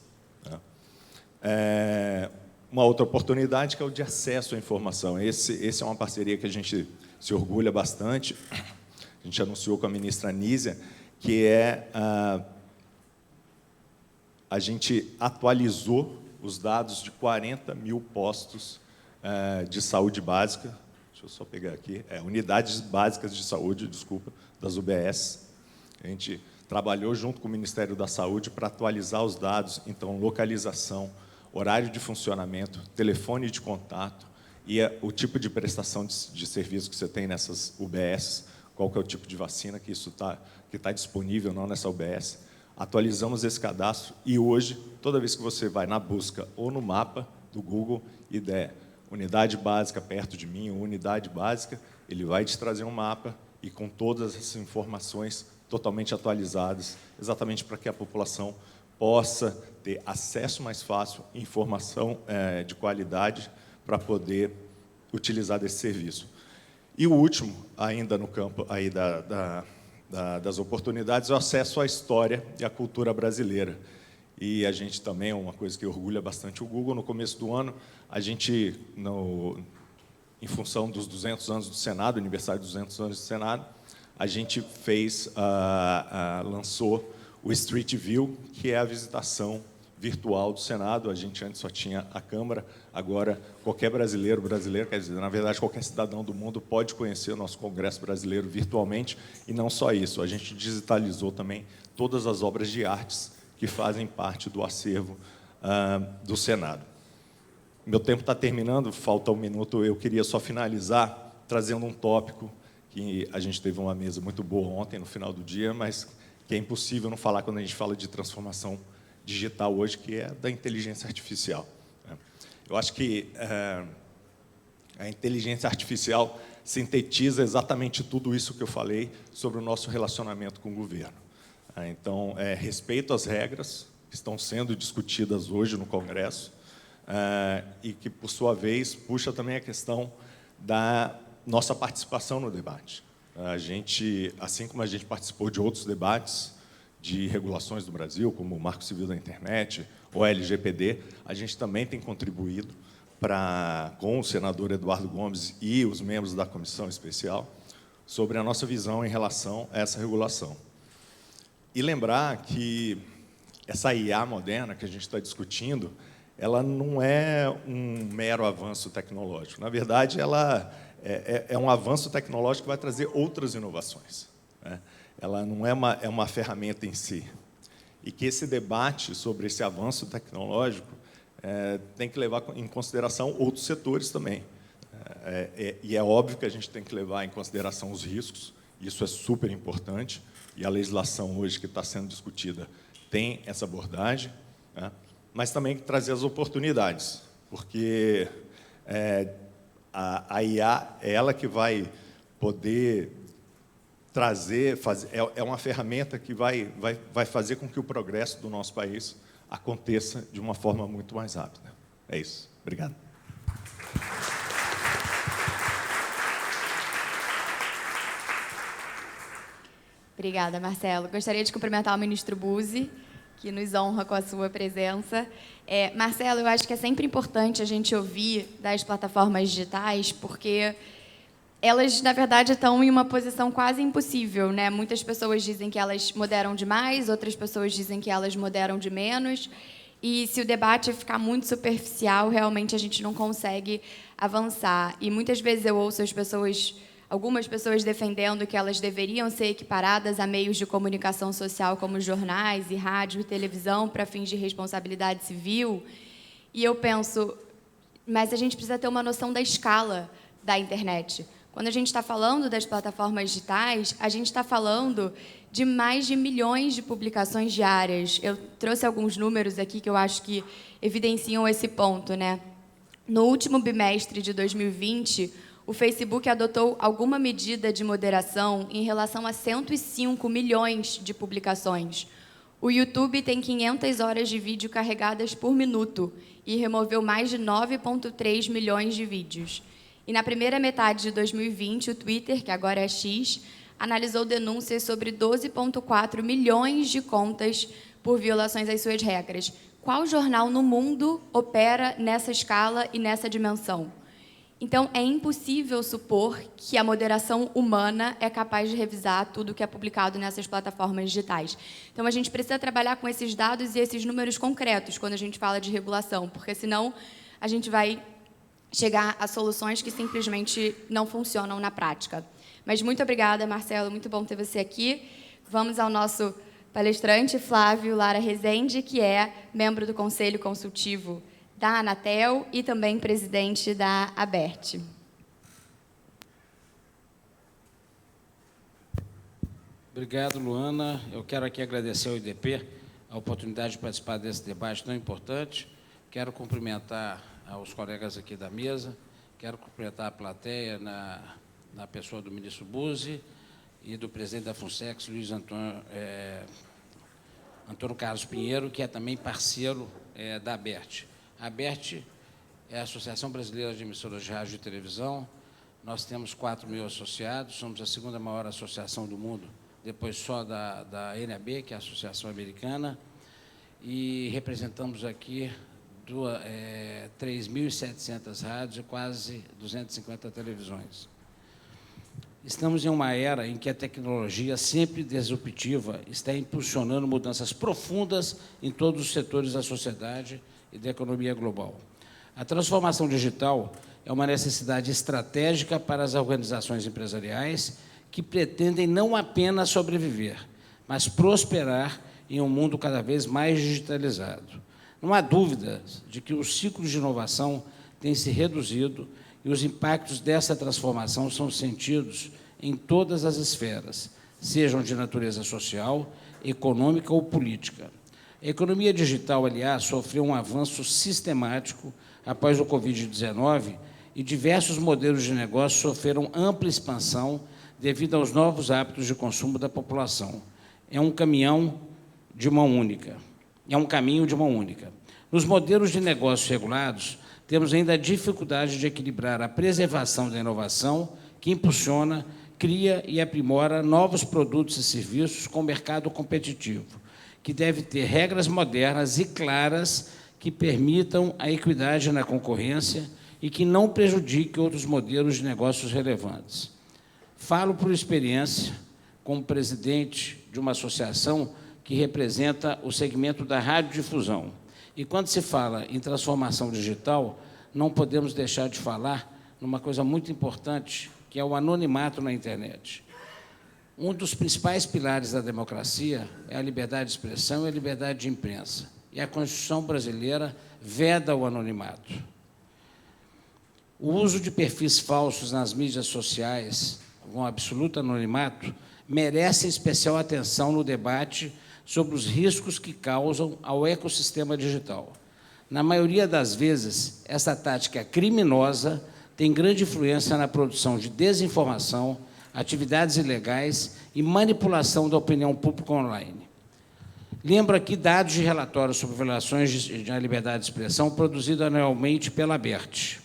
Uma outra oportunidade que é o de acesso à informação. Esse é uma parceria que a gente se orgulha bastante. A gente anunciou com a ministra Anísia, que a gente atualizou os dados de 40 mil postos de saúde básica. Deixa eu só pegar aqui. Unidades básicas de saúde, desculpa, das UBS. A gente trabalhou junto com o Ministério da Saúde para atualizar os dados, então, localização, horário de funcionamento, telefone de contato e o tipo de prestação de serviço que você tem nessas UBS, qual que é o tipo de vacina que está disponível não nessa UBS. Atualizamos esse cadastro e hoje, toda vez que você vai na busca ou no mapa do Google e der unidade básica perto de mim, ou unidade básica, ele vai te trazer um mapa e com todas essas informações totalmente atualizadas, exatamente para que a população possa ter acesso mais fácil, informação de qualidade para poder utilizar desse serviço. E o último, ainda no campo aí das oportunidades, é o acesso à história e à cultura brasileira. E a gente também, é uma coisa que orgulha bastante o Google, no começo do ano, a gente, em função dos 200 anos do Senado, aniversário dos 200 anos do Senado, a gente lançou o Street View, que é a visitação virtual do Senado. A gente antes só tinha a Câmara, agora qualquer brasileiro, quer dizer, na verdade, qualquer cidadão do mundo pode conhecer o nosso Congresso Brasileiro virtualmente, e não só isso, a gente digitalizou também todas as obras de artes que fazem parte do acervo do Senado. Meu tempo está terminando, falta um minuto, eu queria só finalizar trazendo um tópico que a gente teve uma mesa muito boa ontem, no final do dia, mas que é impossível não falar quando a gente fala de transformação digital hoje, que é da inteligência artificial. Eu acho que a inteligência artificial sintetiza exatamente tudo isso que eu falei sobre o nosso relacionamento com o governo. Então, respeito às regras que estão sendo discutidas hoje no Congresso e que, por sua vez, puxa também a questão da nossa participação no debate. A gente, assim como a gente participou de outros debates de regulações do Brasil, como o Marco Civil da Internet ou a LGPD, a gente também tem contribuído com o senador Eduardo Gomes e os membros da comissão especial sobre a nossa visão em relação a essa regulação. E lembrar que essa IA moderna que a gente está discutindo, ela não é um mero avanço tecnológico. Na verdade, ela é um avanço tecnológico que vai trazer outras inovações, né? Ela não é uma ferramenta em si. E que esse debate sobre esse avanço tecnológico tem que levar em consideração outros setores também. E é óbvio que a gente tem que levar em consideração os riscos, isso é super importante, e a legislação hoje que está sendo discutida tem essa abordagem, né? Mas também trazer as oportunidades, porque a IA é ela que vai poder trazer, é uma ferramenta que vai fazer com que o progresso do nosso país aconteça de uma forma muito mais rápida. É isso. Obrigado. Obrigada, Marcelo. Gostaria de cumprimentar o ministro Buzzi, que nos honra com a sua presença. Marcelo, eu acho que é sempre importante a gente ouvir das plataformas digitais, porque elas, na verdade, estão em uma posição quase impossível, né? Muitas pessoas dizem que elas moderam demais, outras pessoas dizem que elas moderam de menos, e se o debate ficar muito superficial, realmente a gente não consegue avançar. E muitas vezes eu ouço algumas pessoas defendendo que elas deveriam ser equiparadas a meios de comunicação social como jornais e rádio e televisão para fins de responsabilidade civil. E eu penso, mas a gente precisa ter uma noção da escala da internet. Quando a gente está falando das plataformas digitais, a gente está falando de mais de milhões de publicações diárias. Eu trouxe alguns números aqui que eu acho que evidenciam esse ponto, né? No último bimestre de 2020, o Facebook adotou alguma medida de moderação em relação a 105 milhões de publicações. O YouTube tem 500 horas de vídeo carregadas por minuto e removeu mais de 9,3 milhões de vídeos. E na primeira metade de 2020, o Twitter, que agora é X, analisou denúncias sobre 12,4 milhões de contas por violações às suas regras. Qual jornal no mundo opera nessa escala e nessa dimensão? Então, é impossível supor que a moderação humana é capaz de revisar tudo que é publicado nessas plataformas digitais. Então, a gente precisa trabalhar com esses dados e esses números concretos quando a gente fala de regulação, porque, senão, a gente vai chegar a soluções que simplesmente não funcionam na prática. Mas muito obrigada, Marcelo, muito bom ter você aqui. Vamos ao nosso palestrante, Flávio Lara Rezende, que é membro do Conselho Consultivo da Anatel e também presidente da ABERT. Obrigado, Luana. Eu quero aqui agradecer ao IDP a oportunidade de participar desse debate tão importante. Quero cumprimentar aos colegas aqui da mesa, quero cumprimentar a plateia na pessoa do ministro Buzzi e do presidente da Funsex, Luiz Antônio Carlos Pinheiro, que é também parceiro da ABERT. A ABERT é a Associação Brasileira de Emissoras de Rádio e Televisão. Nós temos 4.000 associados, somos a segunda maior associação do mundo, depois só da NAB, que é a Associação Americana, e representamos aqui 3.700 rádios e quase 250 televisões. Estamos em uma era em que a tecnologia, sempre disruptiva, está impulsionando mudanças profundas em todos os setores da sociedade e da economia global. A transformação digital é uma necessidade estratégica para as organizações empresariais que pretendem não apenas sobreviver, mas prosperar em um mundo cada vez mais digitalizado. Não há dúvida de que os ciclos de inovação têm se reduzido e os impactos dessa transformação são sentidos em todas as esferas, sejam de natureza social, econômica ou política. A economia digital, aliás, sofreu um avanço sistemático após o Covid-19 e diversos modelos de negócio sofreram ampla expansão devido aos novos hábitos de consumo da população. É um caminho de mão única. Nos modelos de negócios regulados, temos ainda a dificuldade de equilibrar a preservação da inovação, que impulsiona, cria e aprimora novos produtos e serviços com mercado competitivo, que deve ter regras modernas e claras que permitam a equidade na concorrência e que não prejudiquem outros modelos de negócios relevantes. Falo por experiência, como presidente de uma associação que representa o segmento da radiodifusão. E quando se fala em transformação digital, não podemos deixar de falar numa coisa muito importante, que é o anonimato na internet. Um dos principais pilares da democracia é a liberdade de expressão e a liberdade de imprensa. E a Constituição brasileira veda o anonimato. O uso de perfis falsos nas mídias sociais, com absoluto anonimato, merece especial atenção no debate sobre os riscos que causam ao ecossistema digital. Na maioria das vezes, essa tática criminosa tem grande influência na produção de desinformação, atividades ilegais e manipulação da opinião pública online. Lembro aqui dados de relatórios sobre violações da liberdade de expressão produzido anualmente pela ABERT.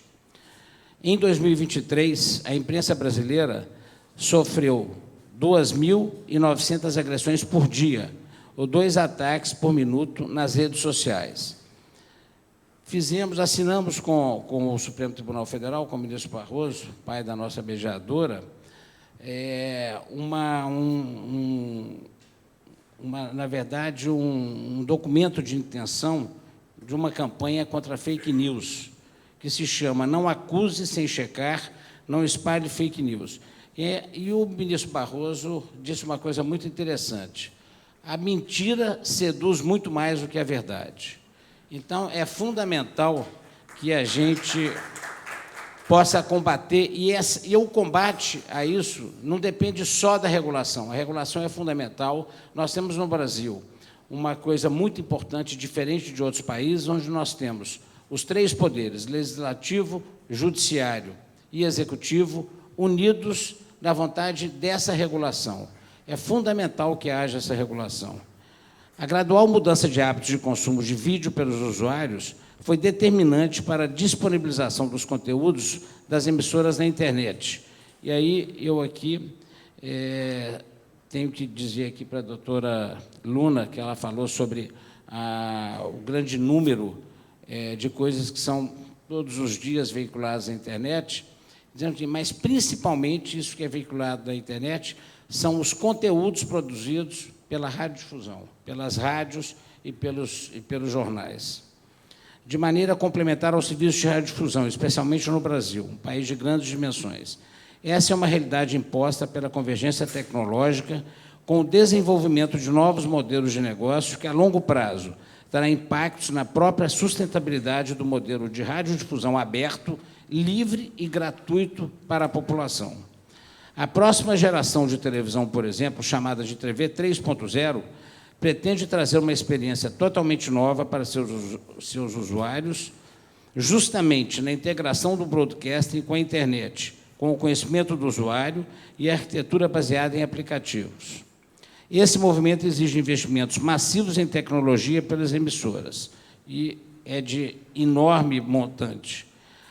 Em 2023, a imprensa brasileira sofreu 2.900 agressões por dia, ou 2 ataques por minuto nas redes sociais. Assinamos com o Supremo Tribunal Federal, com o ministro Barroso, pai da nossa mediadora, na verdade, um documento de intenção de uma campanha contra fake news, que se chama Não Acuse Sem Checar, Não Espalhe Fake News. E o ministro Barroso disse uma coisa muito interessante: a mentira seduz muito mais do que a verdade. Então, é fundamental que a gente possa combater, e o combate a isso não depende só da regulação. A regulação é fundamental. Nós temos no Brasil uma coisa muito importante, diferente de outros países, onde nós temos os 3 poderes, legislativo, judiciário e executivo, unidos na vontade dessa regulação. É fundamental que haja essa regulação. A gradual mudança de hábitos de consumo de vídeo pelos usuários foi determinante para a disponibilização dos conteúdos das emissoras na internet. E aí, eu aqui tenho que dizer aqui para a doutora Luna, que ela falou sobre o grande número de coisas que são todos os dias veiculadas na internet, dizendo que, mas principalmente isso que é veiculado na internet são os conteúdos produzidos pela radiodifusão, pelas rádios e pelos jornais. De maneira complementar ao serviço de radiodifusão, especialmente no Brasil, um país de grandes dimensões. Essa é uma realidade imposta pela convergência tecnológica, com o desenvolvimento de novos modelos de negócio que, a longo prazo, terá impactos na própria sustentabilidade do modelo de radiodifusão aberto, livre e gratuito para a população. A próxima geração de televisão, por exemplo, chamada de TV 3.0, pretende trazer uma experiência totalmente nova para seus usuários, justamente na integração do broadcasting com a internet, com o conhecimento do usuário e a arquitetura baseada em aplicativos. Esse movimento exige investimentos massivos em tecnologia pelas emissoras, e é de enorme montante.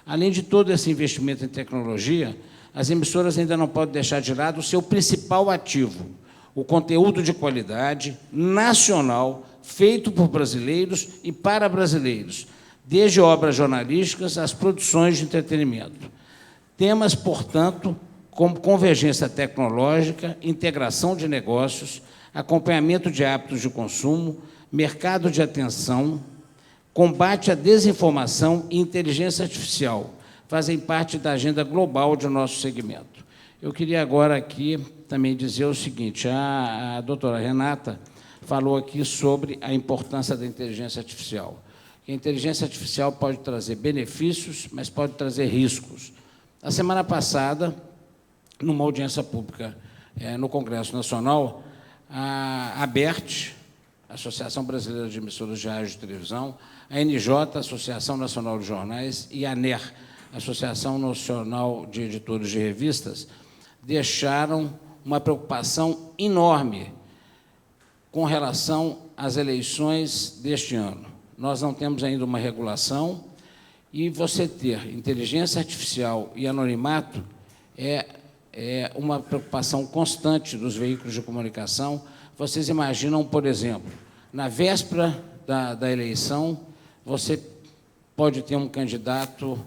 Além de todo esse investimento em tecnologia, as emissoras ainda não podem deixar de lado o seu principal ativo, o conteúdo de qualidade nacional, feito por brasileiros e para brasileiros, desde obras jornalísticas às produções de entretenimento. Temas, portanto, como convergência tecnológica, integração de negócios, acompanhamento de hábitos de consumo, mercado de atenção, combate à desinformação e inteligência artificial fazem parte da agenda global de nosso segmento. Eu queria agora aqui também dizer o seguinte: a doutora Renata falou aqui sobre a importância da inteligência artificial. A inteligência artificial pode trazer benefícios, mas pode trazer riscos. Na semana passada, numa audiência pública no Congresso Nacional, a ABERT, Associação Brasileira de Emissoras de Rádio e Televisão, a NJ, Associação Nacional de Jornais, e a ANER, Associação Nacional de Editores de Revistas, deixaram uma preocupação enorme com relação às eleições deste ano. Nós não temos ainda uma regulação, e você ter inteligência artificial e anonimato é uma preocupação constante dos veículos de comunicação. Vocês imaginam, por exemplo, na véspera da eleição, você pode ter um candidato,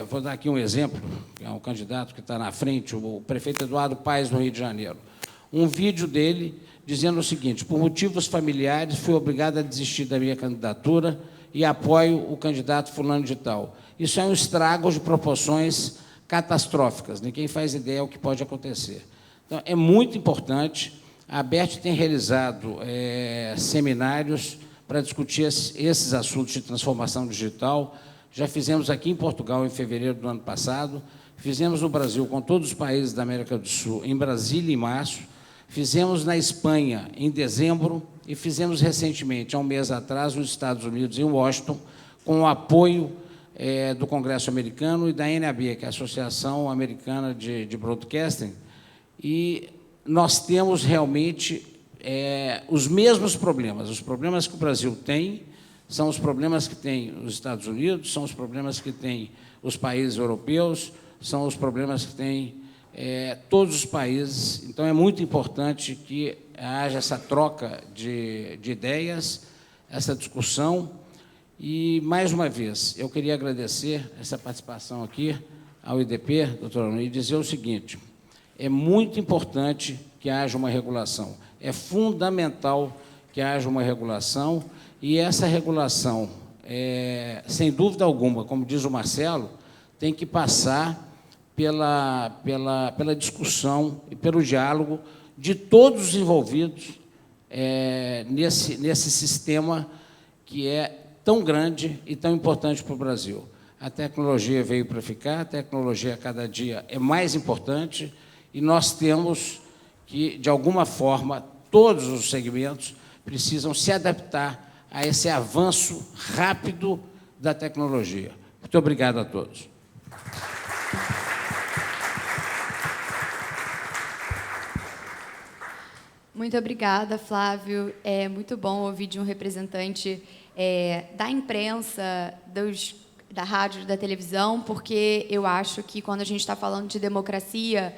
vou dar aqui um exemplo, que é um candidato que está na frente, o prefeito Eduardo Paes, no Rio de Janeiro. Um vídeo dele dizendo o seguinte: por motivos familiares, fui obrigado a desistir da minha candidatura e apoio o candidato fulano de tal. Isso é um estrago de proporções catastróficas, ninguém faz ideia do que pode acontecer. Então, é muito importante. A ABERT tem realizado seminários para discutir esses assuntos de transformação digital. Já fizemos aqui em Portugal, em fevereiro do ano passado, fizemos no Brasil, com todos os países da América do Sul, em Brasília, em março, fizemos na Espanha, em dezembro, e fizemos recentemente, há um mês atrás, nos Estados Unidos, em Washington, com o apoio do Congresso americano e da NAB, que é a Associação Americana de Broadcasting, e nós temos realmente os mesmos problemas. Os problemas que o Brasil tem são os problemas que tem os Estados Unidos, são os problemas que tem os países europeus, são os problemas que tem todos os países. Então, é muito importante que haja essa troca de ideias, essa discussão. E, mais uma vez, eu queria agradecer essa participação aqui ao IDP, doutora Luna, e dizer o seguinte: é muito importante que haja uma regulação, é fundamental que haja uma regulação, e essa regulação, sem dúvida alguma, como diz o Marcelo, tem que passar pela discussão e pelo diálogo de todos os envolvidos nesse sistema que é tão grande e tão importante para o Brasil. A tecnologia veio para ficar, a tecnologia cada dia é mais importante, e nós temos que, de alguma forma, todos os segmentos precisam se adaptar a esse avanço rápido da tecnologia. Muito obrigado a todos. Muito obrigada, Flávio. É muito bom ouvir de um representante da imprensa, da rádio, da televisão, porque eu acho que, quando a gente está falando de democracia,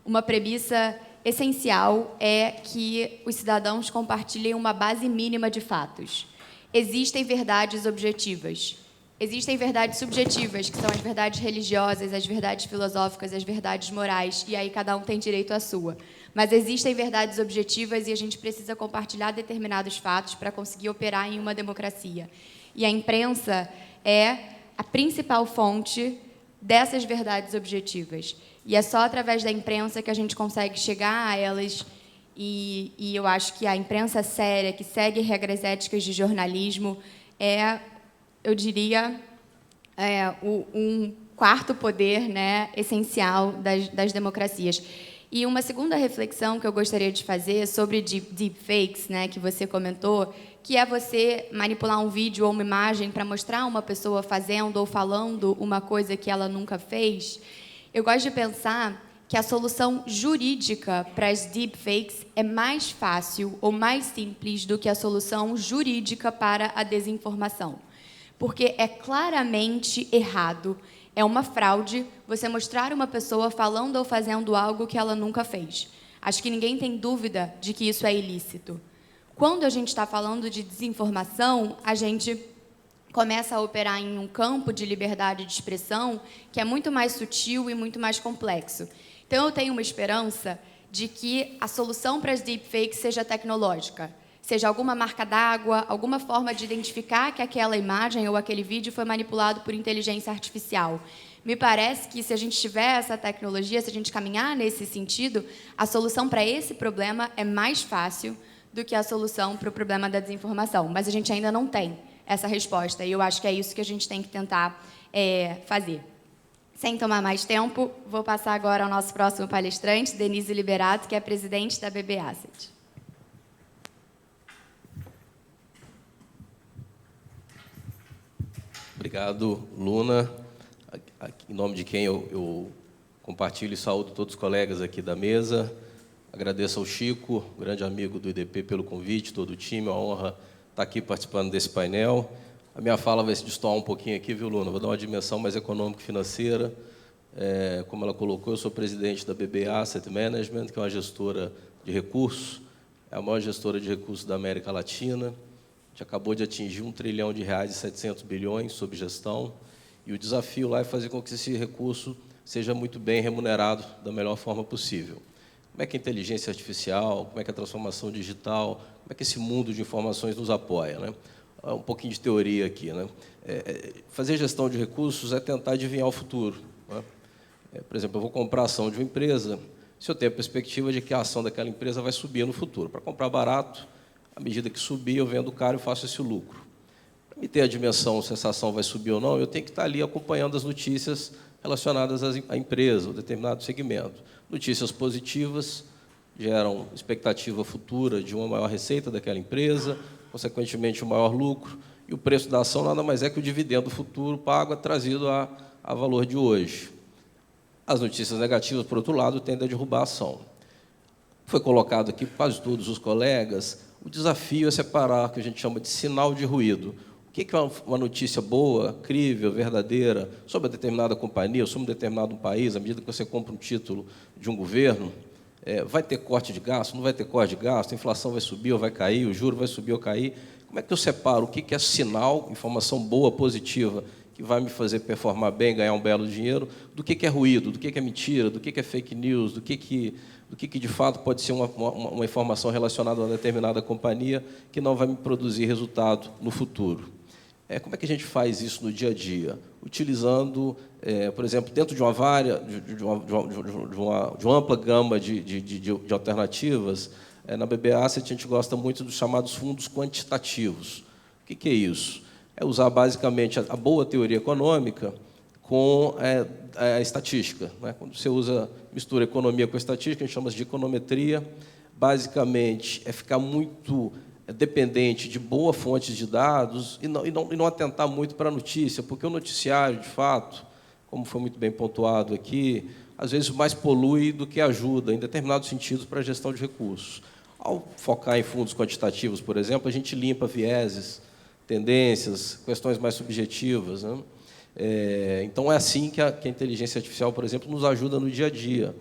uma premissa essencial é que os cidadãos compartilhem uma base mínima de fatos. Existem verdades objetivas. Existem verdades subjetivas, que são as verdades religiosas, as verdades filosóficas, as verdades morais, e aí cada um tem direito à sua. Mas existem verdades objetivas e a gente precisa compartilhar determinados fatos para conseguir operar em uma democracia. E a imprensa é a principal fonte dessas verdades objetivas. E é só através da imprensa que a gente consegue chegar a elas, e eu acho que a imprensa séria, que segue regras éticas de jornalismo, eu diria, um quarto poder, né, essencial das democracias. E uma segunda reflexão que eu gostaria de fazer sobre deepfakes, né, que você comentou, que é você manipular um vídeo ou uma imagem para mostrar uma pessoa fazendo ou falando uma coisa que ela nunca fez. Eu gosto de pensar que a solução jurídica para as deepfakes é mais fácil ou mais simples do que a solução jurídica para a desinformação. Porque é claramente errado, é uma fraude você mostrar uma pessoa falando ou fazendo algo que ela nunca fez. Acho que ninguém tem dúvida de que isso é ilícito. Quando a gente está falando de desinformação, a gente começa a operar em um campo de liberdade de expressão que é muito mais sutil e muito mais complexo. Então, eu tenho uma esperança de que a solução para as deepfakes seja tecnológica, seja alguma marca d'água, alguma forma de identificar que aquela imagem ou aquele vídeo foi manipulado por inteligência artificial. Me parece que, se a gente tiver essa tecnologia, se a gente caminhar nesse sentido, a solução para esse problema é mais fácil do que a solução para o problema da desinformação. Mas a gente ainda não tem essa resposta, e eu acho que é isso que a gente tem que tentar fazer. Sem tomar mais tempo, vou passar agora ao nosso próximo palestrante, Denise Liberato, que é presidente da BB Asset. Obrigado, Luna. Em nome de quem eu compartilho e saúdo todos os colegas aqui da mesa. Agradeço ao Chico, grande amigo do IDP, pelo convite, todo o time, é uma honra estar aqui participando desse painel. A minha fala vai se destoar um pouquinho aqui, viu, Luna? Vou dar uma dimensão mais econômico-financeira. Como ela colocou, eu sou presidente da BB Asset Management, que é uma gestora de recursos, é a maior gestora de recursos da América Latina. gente acabou de atingir R$ 1 trilhão e 700 bilhões sob gestão, e o desafio lá é fazer com que esse recurso seja muito bem remunerado da melhor forma possível. Como é que a inteligência artificial, como é que a transformação digital, como é que esse mundo de informações nos apoia, né? Um pouquinho de teoria aqui, né? Fazer gestão de recursos é tentar adivinhar o futuro, né? Por exemplo, eu vou comprar a ação de uma empresa, se eu tenho a perspectiva de que a ação daquela empresa vai subir no futuro. Para comprar barato, à medida que subir, eu vendo caro e faço esse lucro. Para me ter a dimensão se essa ação vai subir ou não, eu tenho que estar ali acompanhando as notícias relacionadas à empresa, ou determinado segmento. Notícias positivas geram expectativa futura de uma maior receita daquela empresa, consequentemente, um maior lucro, e o preço da ação nada mais é que o dividendo futuro pago trazido a valor de hoje. As notícias negativas, por outro lado, tendem a derrubar a ação. Foi colocado aqui por quase todos os colegas, o desafio é separar o que a gente chama de sinal de ruído. O que é uma notícia boa, crível, verdadeira, sobre uma determinada companhia, sobre um determinado país, à medida que você compra um título de um governo, vai ter corte de gasto, não vai ter corte de gasto, a inflação vai subir ou vai cair, o juro vai subir ou cair. Como é que eu separo o que é sinal, informação boa, positiva, que vai me fazer performar bem, ganhar um belo dinheiro, do que é ruído, do que é mentira, do que é fake news, do que de fato pode ser uma informação relacionada a uma determinada companhia que não vai me produzir resultado no futuro. Como é que a gente faz isso no dia a dia? Utilizando, por exemplo, dentro de uma ampla gama de alternativas, na BB Asset a gente gosta muito dos chamados fundos quantitativos. O que é isso? É usar basicamente a boa teoria econômica com a estatística, né? Quando você mistura economia com estatística, a gente chama de econometria. Basicamente, é ficar muito dependente de boas fontes de dados e não atentar muito para a notícia, porque o noticiário, de fato, como foi muito bem pontuado aqui, às vezes mais polui do que ajuda, em determinados sentidos, para a gestão de recursos. Ao focar em fundos quantitativos, por exemplo, a gente limpa vieses, tendências, questões mais subjetivas, né? Então, é assim que a inteligência artificial, por exemplo, nos ajuda no dia a dia.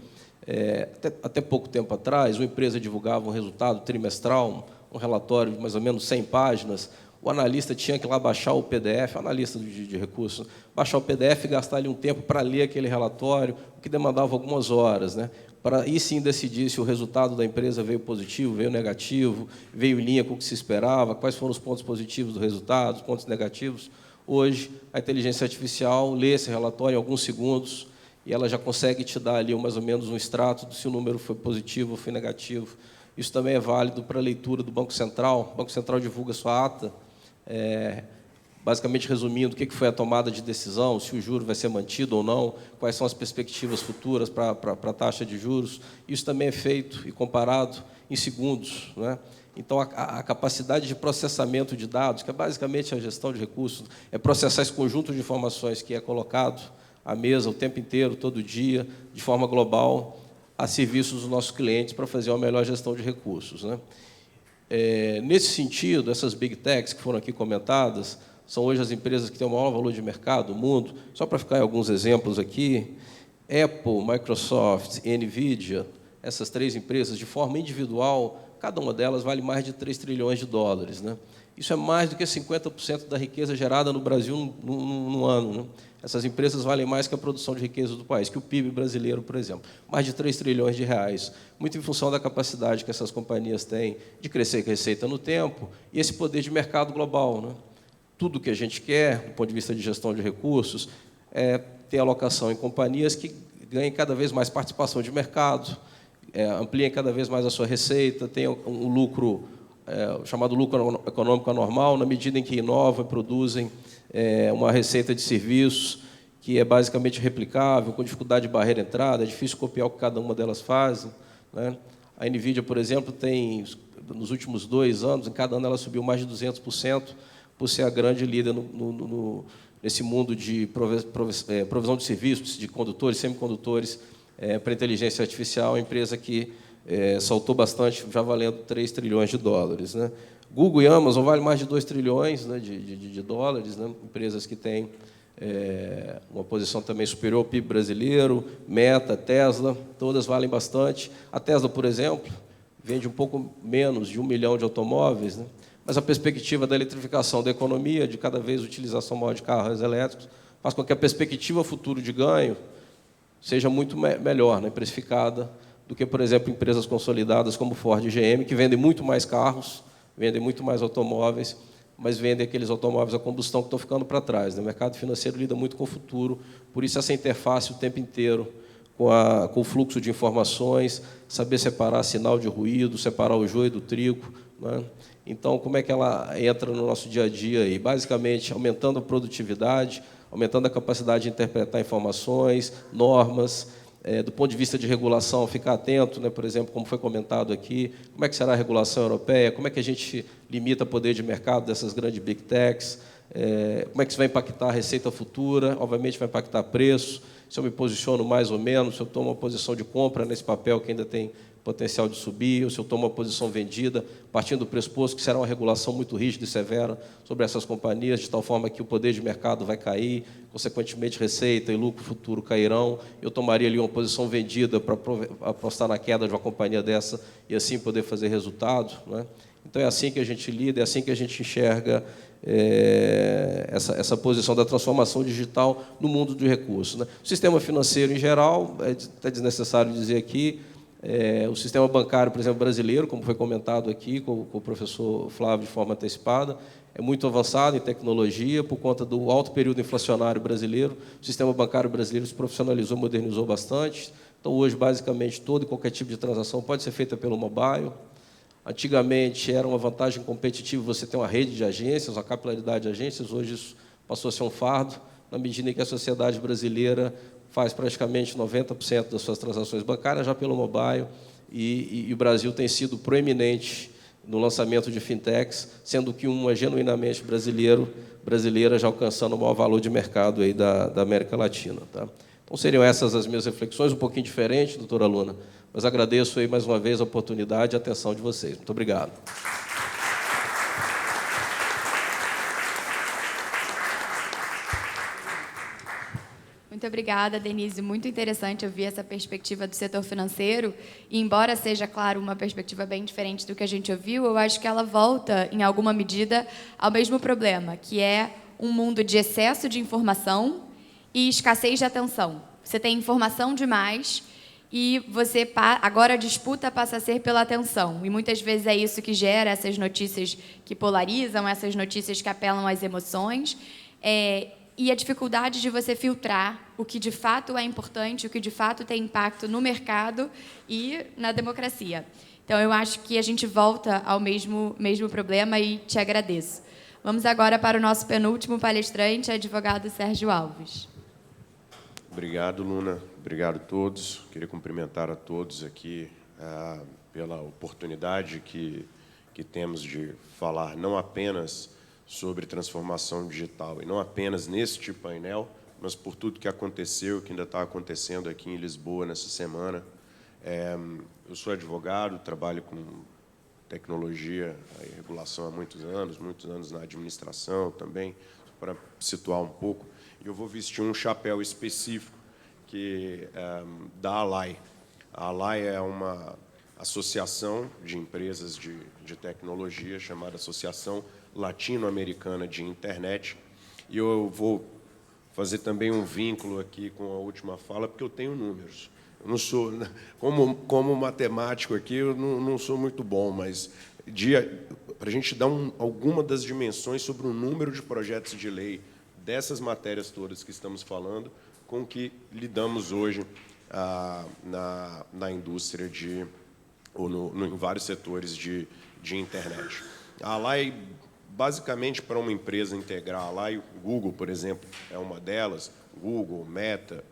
Até pouco tempo atrás, uma empresa divulgava um resultado trimestral, um relatório de mais ou menos 100 páginas, o analista tinha que ir lá baixar o PDF, analista de recursos, baixar o PDF e gastar ali um tempo para ler aquele relatório, o que demandava algumas horas, né? Para aí sim decidir se o resultado da empresa veio positivo, veio negativo, veio em linha com o que se esperava, quais foram os pontos positivos do resultado, os pontos negativos. Hoje, a inteligência artificial lê esse relatório em alguns segundos e ela já consegue te dar ali mais ou menos um extrato de se o número foi positivo ou foi negativo. Isso também é válido para a leitura do Banco Central. O Banco Central divulga sua ata, basicamente resumindo o que foi a tomada de decisão, se o juro vai ser mantido ou não, quais são as perspectivas futuras para a taxa de juros. Isso também é feito e comparado em segundos, né? Então, a capacidade de processamento de dados, que é basicamente a gestão de recursos, é processar esse conjunto de informações que é colocado à mesa o tempo inteiro, todo dia, de forma global, a serviço dos nossos clientes para fazer uma melhor gestão de recursos, né? Nesse sentido, essas Big Techs que foram aqui comentadas, são hoje as empresas que têm o maior valor de mercado do mundo. Só para ficar em alguns exemplos aqui, Apple, Microsoft e NVIDIA, essas três empresas, de forma individual, cada uma delas vale mais de 3 trilhões de dólares, né? Isso é mais do que 50% da riqueza gerada no Brasil no ano, né? Essas empresas valem mais que a produção de riqueza do país, que o PIB brasileiro, por exemplo. Mais de 3 trilhões de reais, muito em função da capacidade que essas companhias têm de crescer receita no tempo e esse poder de mercado global, né? Tudo que a gente quer, do ponto de vista de gestão de recursos, é ter alocação em companhias que ganhem cada vez mais participação de mercado, ampliem cada vez mais a sua receita, tenham um lucro, chamado lucro econômico anormal, na medida em que inovam e produzem uma receita de serviços que é basicamente replicável, com dificuldade de barreira de entrada, é difícil copiar o que cada uma delas faz, né? A NVIDIA, por exemplo, tem, nos últimos 2 anos, em cada ano ela subiu mais de 200%, por ser a grande líder nesse mundo de provisão de serviços, de condutores, semicondutores, para inteligência artificial, uma empresa que saltou bastante, já valendo 3 trilhões de dólares, né? Google e Amazon valem mais de 2 trilhões, né, de dólares, né? Empresas que têm uma posição também superior ao PIB brasileiro, Meta, Tesla, todas valem bastante. A Tesla, por exemplo, vende um pouco menos de 1 milhão de automóveis, né? mas a perspectiva da eletrificação da economia, de cada vez utilização maior de carros elétricos, faz com que a perspectiva futuro de ganho seja muito melhor, né, precificada, do que, por exemplo, empresas consolidadas como Ford e GM, que vendem muito mais carros, vendem muito mais automóveis, mas vendem aqueles automóveis a combustão que estão ficando para trás, né? O mercado financeiro lida muito com o futuro, por isso essa interface o tempo inteiro com o fluxo de informações, saber separar sinal de ruído, separar o joio do trigo, né? Então, como é que ela entra no nosso dia a dia aí? Basicamente, aumentando a produtividade, aumentando a capacidade de interpretar informações, normas, do ponto de vista de regulação, ficar atento, né, por exemplo, como foi comentado aqui, como é que será a regulação europeia, como é que a gente limita o poder de mercado dessas grandes big techs, como é que isso vai impactar a receita futura, obviamente vai impactar preço, se eu me posiciono mais ou menos, se eu tomo uma posição de compra nesse papel que ainda tem potencial de subir, ou se eu tomo uma posição vendida, partindo do pressuposto que será uma regulação muito rígida e severa sobre essas companhias, de tal forma que o poder de mercado vai cair, consequentemente receita e lucro futuro cairão. Eu tomaria ali uma posição vendida para apostar na queda de uma companhia dessa e assim poder fazer resultado, né? Então é assim que a gente lida, é assim que a gente enxerga essa posição da transformação digital no mundo de recursos, né? O sistema financeiro em geral, é até desnecessário dizer aqui, o sistema bancário, por exemplo, brasileiro, como foi comentado aqui com o professor Flávio de forma antecipada, é muito avançado em tecnologia, por conta do alto período inflacionário brasileiro. O sistema bancário brasileiro se profissionalizou, modernizou bastante. Então, hoje, basicamente, todo e qualquer tipo de transação pode ser feita pelo mobile. Antigamente, era uma vantagem competitiva você ter uma rede de agências, uma capilaridade de agências. Hoje, isso passou a ser um fardo, na medida em que a sociedade brasileira faz praticamente 90% das suas transações bancárias já pelo mobile, e o Brasil tem sido proeminente no lançamento de fintechs, sendo que uma genuinamente brasileira, já alcançando o maior valor de mercado aí da América Latina, tá? Então, seriam essas as minhas reflexões, um pouquinho diferente, doutora Luna, mas agradeço aí mais uma vez a oportunidade e a atenção de vocês. Muito obrigado. Muito obrigada, Denise. Muito interessante ouvir essa perspectiva do setor financeiro. E, embora seja, claro, uma perspectiva bem diferente do que a gente ouviu, eu acho que ela volta, em alguma medida, ao mesmo problema, que é um mundo de excesso de informação e escassez de atenção. Você tem informação demais e agora a disputa passa a ser pela atenção. E muitas vezes é isso que gera essas notícias que polarizam, essas notícias que apelam às emoções. E a dificuldade de você filtrar o que de fato é importante, o que de fato tem impacto no mercado e na democracia. Então, eu acho que a gente volta ao mesmo problema e te agradeço. Vamos agora para o nosso penúltimo palestrante, advogado Sérgio Alves. Obrigado, Luna. Obrigado a todos. Queria cumprimentar a todos aqui pela oportunidade que temos de falar não apenas sobre transformação digital, e não apenas neste painel, mas por tudo que aconteceu, que ainda está acontecendo aqui em Lisboa nessa semana. Eu sou advogado, trabalho com tecnologia e regulação há muitos anos na administração também, para situar um pouco. E eu vou vestir um chapéu específico da ALAI. A ALAI é uma associação de empresas de tecnologia chamada Associação Latino-Americana de Internet, e eu vou fazer também um vínculo aqui com a última fala, porque eu tenho números. Eu não sou, como matemático aqui, eu não sou muito bom, mas para a gente dar alguma das dimensões sobre o número de projetos de lei dessas matérias todas que estamos falando, com que lidamos hoje na indústria em vários setores de internet. A ALAI, basicamente, para uma empresa integrar a ALAI, o Google, por exemplo, é uma delas, Google, Meta,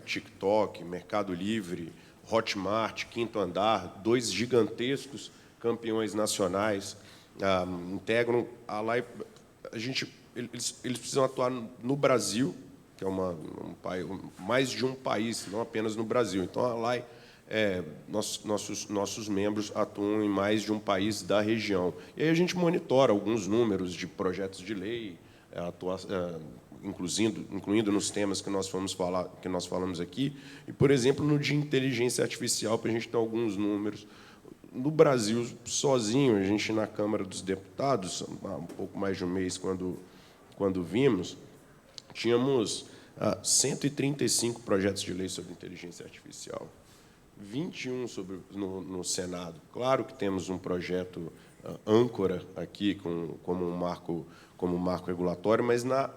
TikTok, Mercado Livre, Hotmart, Quinto Andar, 2 gigantescos campeões nacionais, integram a ALAI. Eles precisam atuar no Brasil, que é mais de um país, não apenas no Brasil. Então, a ALAI, nossos membros atuam em mais de um país da região. E aí a gente monitora alguns números de projetos de lei, incluindo nos temas que nós falamos aqui, e, por exemplo, no de inteligência artificial, para a gente ter alguns números. no Brasil, sozinho, a gente na Câmara dos Deputados, há um pouco mais de um mês, quando vimos, tínhamos 135 projetos de lei sobre inteligência artificial, 21 no Senado. Claro que temos um projeto âncora aqui, como um marco regulatório, mas na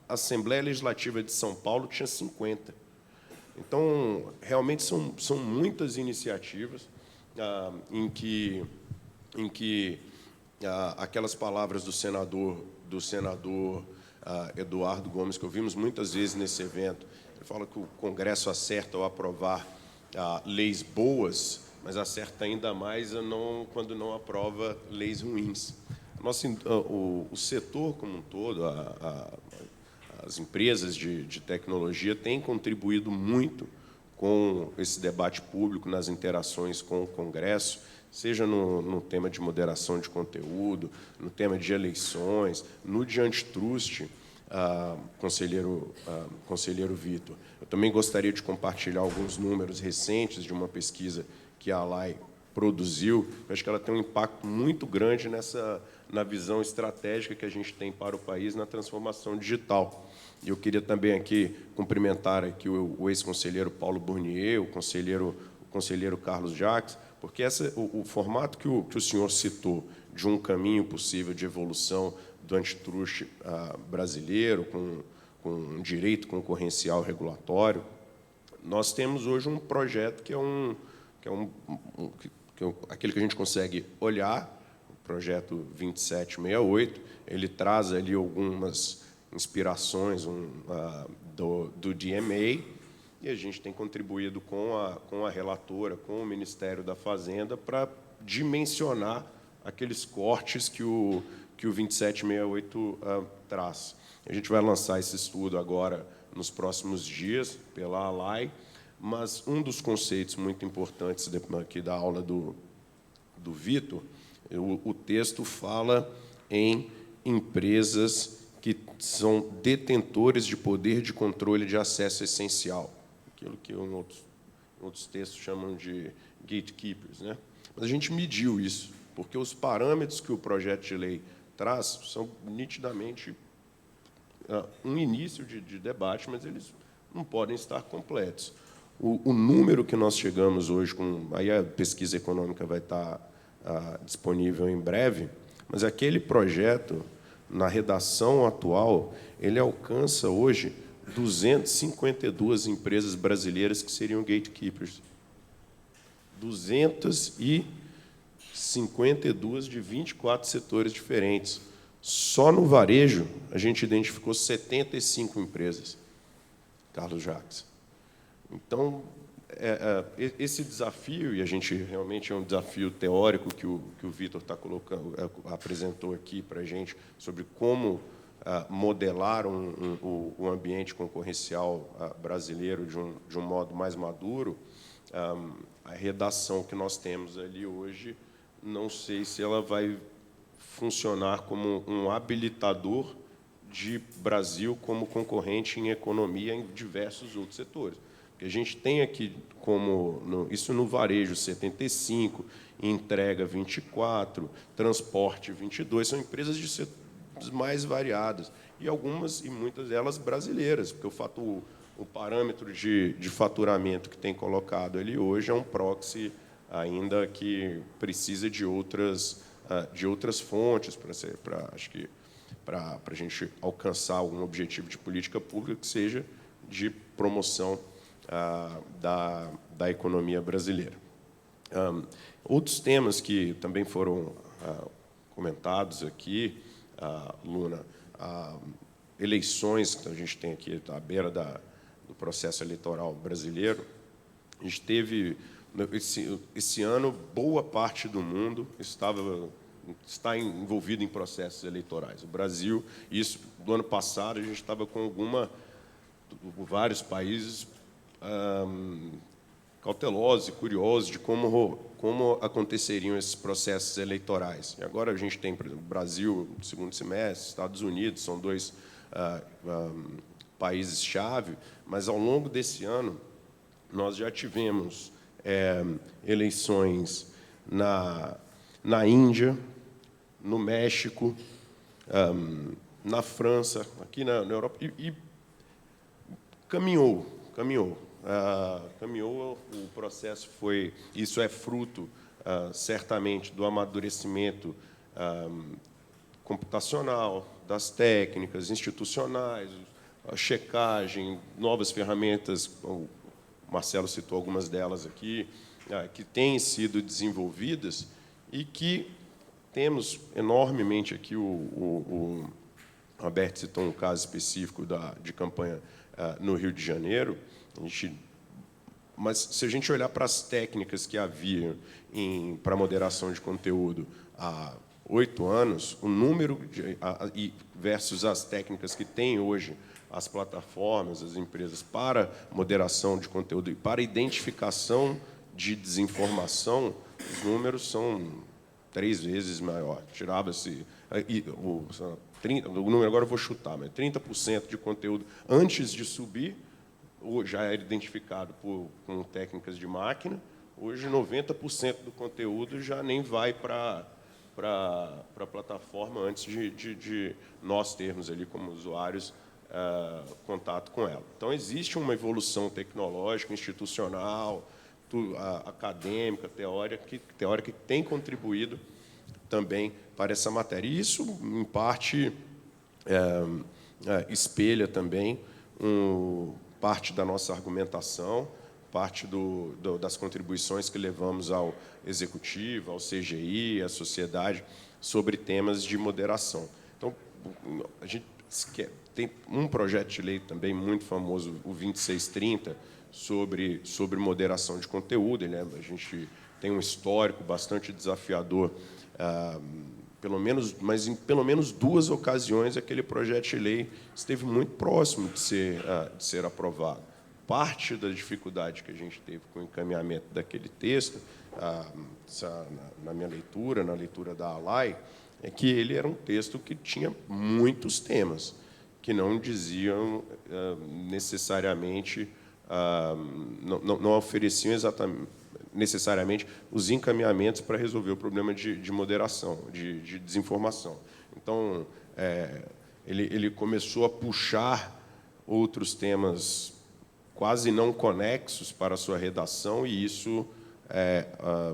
Assembleia Legislativa de São Paulo tinha 50. Então, realmente, são muitas iniciativas em que aquelas palavras do senador Eduardo Gomes, que ouvimos muitas vezes nesse evento, ele fala que o Congresso acerta ao aprovar leis boas, mas acerta ainda mais quando não aprova leis ruins. O setor como um todo, as empresas de tecnologia têm contribuído muito com esse debate público, nas interações com o Congresso, seja no tema de moderação de conteúdo, no tema de eleições, no de antitrust, conselheiro Vitor. Eu também gostaria de compartilhar alguns números recentes de uma pesquisa que a ALAI produziu. Eu acho que ela tem um impacto muito grande na visão estratégica que a gente tem para o país na transformação digital. E eu queria também aqui cumprimentar aqui o ex-conselheiro Paulo Burnier, o conselheiro Carlos Jacques, porque o formato que o senhor citou de um caminho possível de evolução do antitruste brasileiro, com um direito concorrencial regulatório, nós temos hoje um projeto que é aquele que a gente consegue olhar, o projeto 2768, ele traz ali algumas inspirações do DMA, e a gente tem contribuído com a relatora, com o Ministério da Fazenda, para dimensionar aqueles cortes que o 2768 traz. A gente vai lançar esse estudo agora nos próximos dias, pela ALAI, mas um dos conceitos muito importantes aqui da aula do Vitor, o texto fala em empresas que são detentores de poder de controle de acesso essencial, aquilo que em outros textos chamam de gatekeepers, né? Mas a gente mediu isso, porque os parâmetros que o projeto de lei traz são nitidamente um início de debate, mas eles não podem estar completos. O número que nós chegamos hoje, aí a pesquisa econômica vai estar disponível em breve, mas aquele projeto, na redação atual, ele alcança hoje 252 empresas brasileiras que seriam gatekeepers. 252 de 24 setores diferentes. Só no varejo, a gente identificou 75 empresas, Carlos Jacques. Então, esse desafio, e a gente realmente é um desafio teórico que o Vitor apresentou aqui para a gente, sobre como modelar o ambiente concorrencial brasileiro de um modo mais maduro, a redação que nós temos ali hoje, não sei se ela vai funcionar como um habilitador de Brasil como concorrente em economia em diversos outros setores. Porque a gente tem aqui, isso no varejo, 75, entrega 24, transporte 22, são empresas de setores mais variadas, e muitas delas brasileiras, porque o parâmetro de faturamento que tem colocado ali hoje é um proxy ainda que precisa de outras fontes para a gente alcançar algum objetivo de política pública que seja de promoção da economia brasileira. Outros temas que também foram comentados aqui, Luna, eleições, que a gente tem aqui à beira do processo eleitoral brasileiro. A gente teve, esse ano, boa parte do mundo está envolvido em processos eleitorais. O Brasil, isso do ano passado, a gente estava com vários países cautelosos e curiosos de como aconteceriam esses processos eleitorais. E agora a gente tem, por exemplo, Brasil, no segundo semestre, Estados Unidos, são dois países-chave, mas, ao longo desse ano, nós já tivemos eleições na Índia, no México, na França, aqui na Europa, e caminhou. O processo foi... Isso é fruto, certamente, do amadurecimento computacional, das técnicas institucionais, a checagem, novas ferramentas, o Marcelo citou algumas delas aqui, que têm sido desenvolvidas e que temos enormemente aqui, o Roberto citou um caso específico de campanha no Rio de Janeiro, mas se a gente olhar para as técnicas que havia para moderação de conteúdo há 8 anos, o número versus as técnicas que tem hoje as plataformas, as empresas para moderação de conteúdo e para identificação de desinformação, os números são 3 vezes maior. Tirava-se o número, agora eu vou chutar, mas 30% de conteúdo antes de subir já era identificado com técnicas de máquina. Hoje 90% do conteúdo já nem vai para a plataforma antes de nós termos ali como usuários contato com ela. Então existe uma evolução tecnológica, institucional, acadêmica, teórica que tem contribuído também para essa matéria. E isso, em parte, espelha também parte da nossa argumentação, parte das contribuições que levamos ao Executivo, ao CGI, à sociedade, sobre temas de moderação. Então, a gente tem um projeto de lei também muito famoso, o 2630, sobre moderação de conteúdo. A gente tem um histórico bastante desafiador, mas em pelo menos 2 ocasiões aquele projeto de lei esteve muito próximo de ser aprovado. Parte da dificuldade que a gente teve com o encaminhamento daquele texto, na minha leitura, na leitura da ALAI, é que ele era um texto que tinha muitos temas, que não diziam necessariamente, não ofereciam necessariamente os encaminhamentos para resolver o problema de moderação, de desinformação. Então, ele começou a puxar outros temas quase não conexos para a sua redação, e isso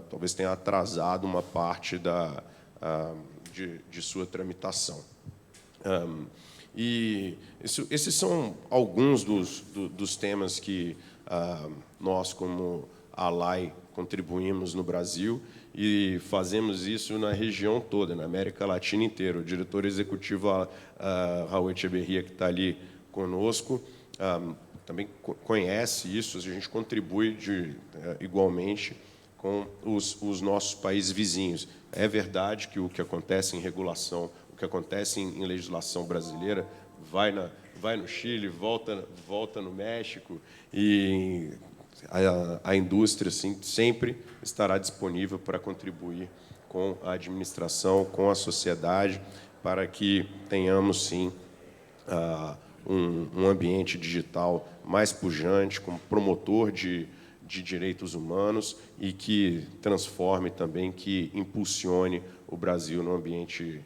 talvez tenha atrasado uma parte de sua tramitação. E esses são alguns dos temas que nós, como ALAI, contribuímos no Brasil, e fazemos isso na região toda, na América Latina inteira. O diretor executivo Raul Echeverria, que está ali conosco, também conhece isso. A gente contribui igualmente com os nossos países vizinhos. É verdade que o que acontece em regulação, o que acontece em legislação brasileira, vai no Chile, volta no México, e a indústria sempre estará disponível para contribuir com a administração, com a sociedade, para que tenhamos, sim, um ambiente digital mais pujante, como promotor de direitos humanos, e que transforme também, que impulsione o Brasil no ambiente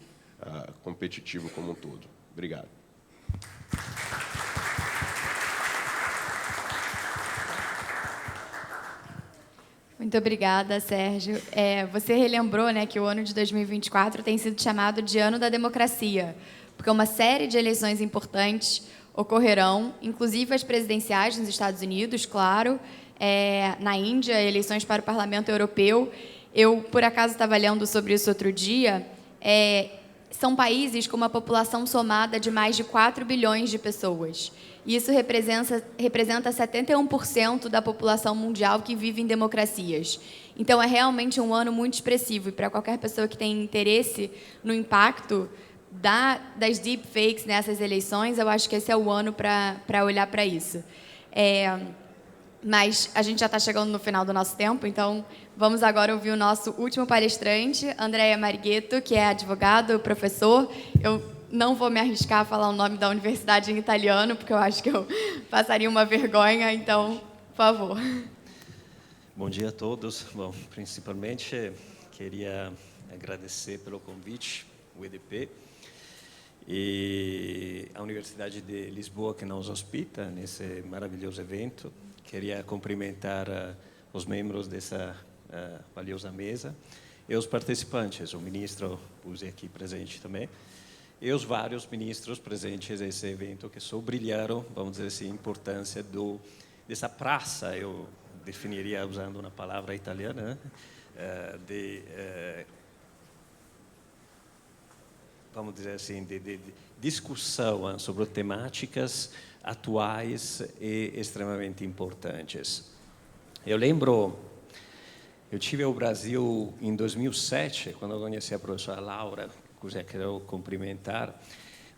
competitivo como um todo. Obrigado. Muito obrigada, Sérgio. Você relembrou, né, que o ano de 2024 tem sido chamado de Ano da Democracia, porque uma série de eleições importantes ocorrerão, inclusive as presidenciais nos Estados Unidos, claro, na Índia, eleições para o Parlamento Europeu. Eu, por acaso, estava lendo sobre isso outro dia. São países com uma população somada de mais de 4 bilhões de pessoas. E isso representa 71% da população mundial que vive em democracias. Então, é realmente um ano muito expressivo. E para qualquer pessoa que tem interesse no impacto das deepfakes nessas eleições, eu acho que esse é o ano para olhar para isso. Mas a gente já está chegando no final do nosso tempo, então vamos agora ouvir o nosso último palestrante, Andrea Marghetto, que é advogado, professor. Eu não vou me arriscar a falar o nome da universidade em italiano, porque eu acho que eu passaria uma vergonha, então, por favor. Bom dia a todos. Bom, principalmente queria agradecer pelo convite, o EDP, e a Universidade de Lisboa, que nos hospita nesse maravilhoso evento. Queria cumprimentar os membros dessa valiosa mesa e os participantes, o ministro Buzzi aqui presente também, e os vários ministros presentes nesse evento que sublinharam, vamos dizer assim, a importância dessa praça, eu definiria usando uma palavra italiana, vamos dizer assim, de discussão sobre temáticas atuais e extremamente importantes. Eu lembro, eu tive ao Brasil em 2007, quando eu conheci a professora Laura, que eu quero cumprimentar,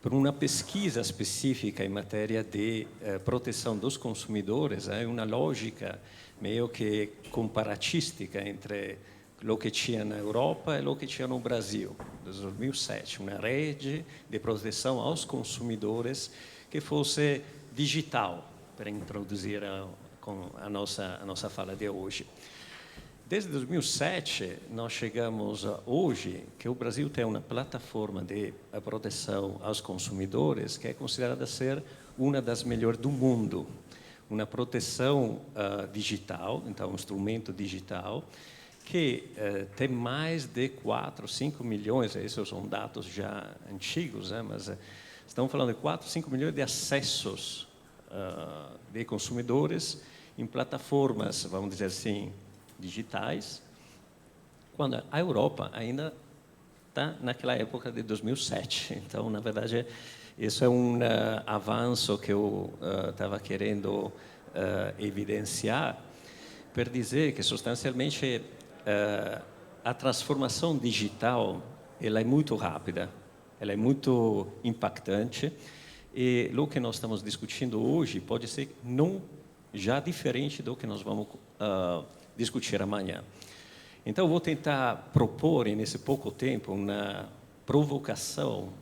por uma pesquisa específica em matéria de proteção dos consumidores, uma lógica meio que comparatística entre o que tinha na Europa e o que tinha no Brasil, em 2007, uma rede de proteção aos consumidores que fosse digital, para introduzir a nossa fala de hoje. Desde 2007, nós chegamos a hoje que o Brasil tem uma plataforma de proteção aos consumidores que é considerada ser uma das melhores do mundo. Uma proteção digital, então um instrumento digital, que tem mais de 4, 5 milhões, esses são dados já antigos, mas estamos falando de 4, 5 milhões de acessos de consumidores em plataformas, vamos dizer assim, digitais, quando a Europa ainda está naquela época de 2007. Então, na verdade, isso é um avanço que eu estava querendo evidenciar, para dizer que, substancialmente, a transformação digital ela é muito rápida, ela é muito impactante, e o que nós estamos discutindo hoje pode ser não já diferente do que nós vamos discutir amanhã. Então, eu vou tentar propor, nesse pouco tempo, uma provocação,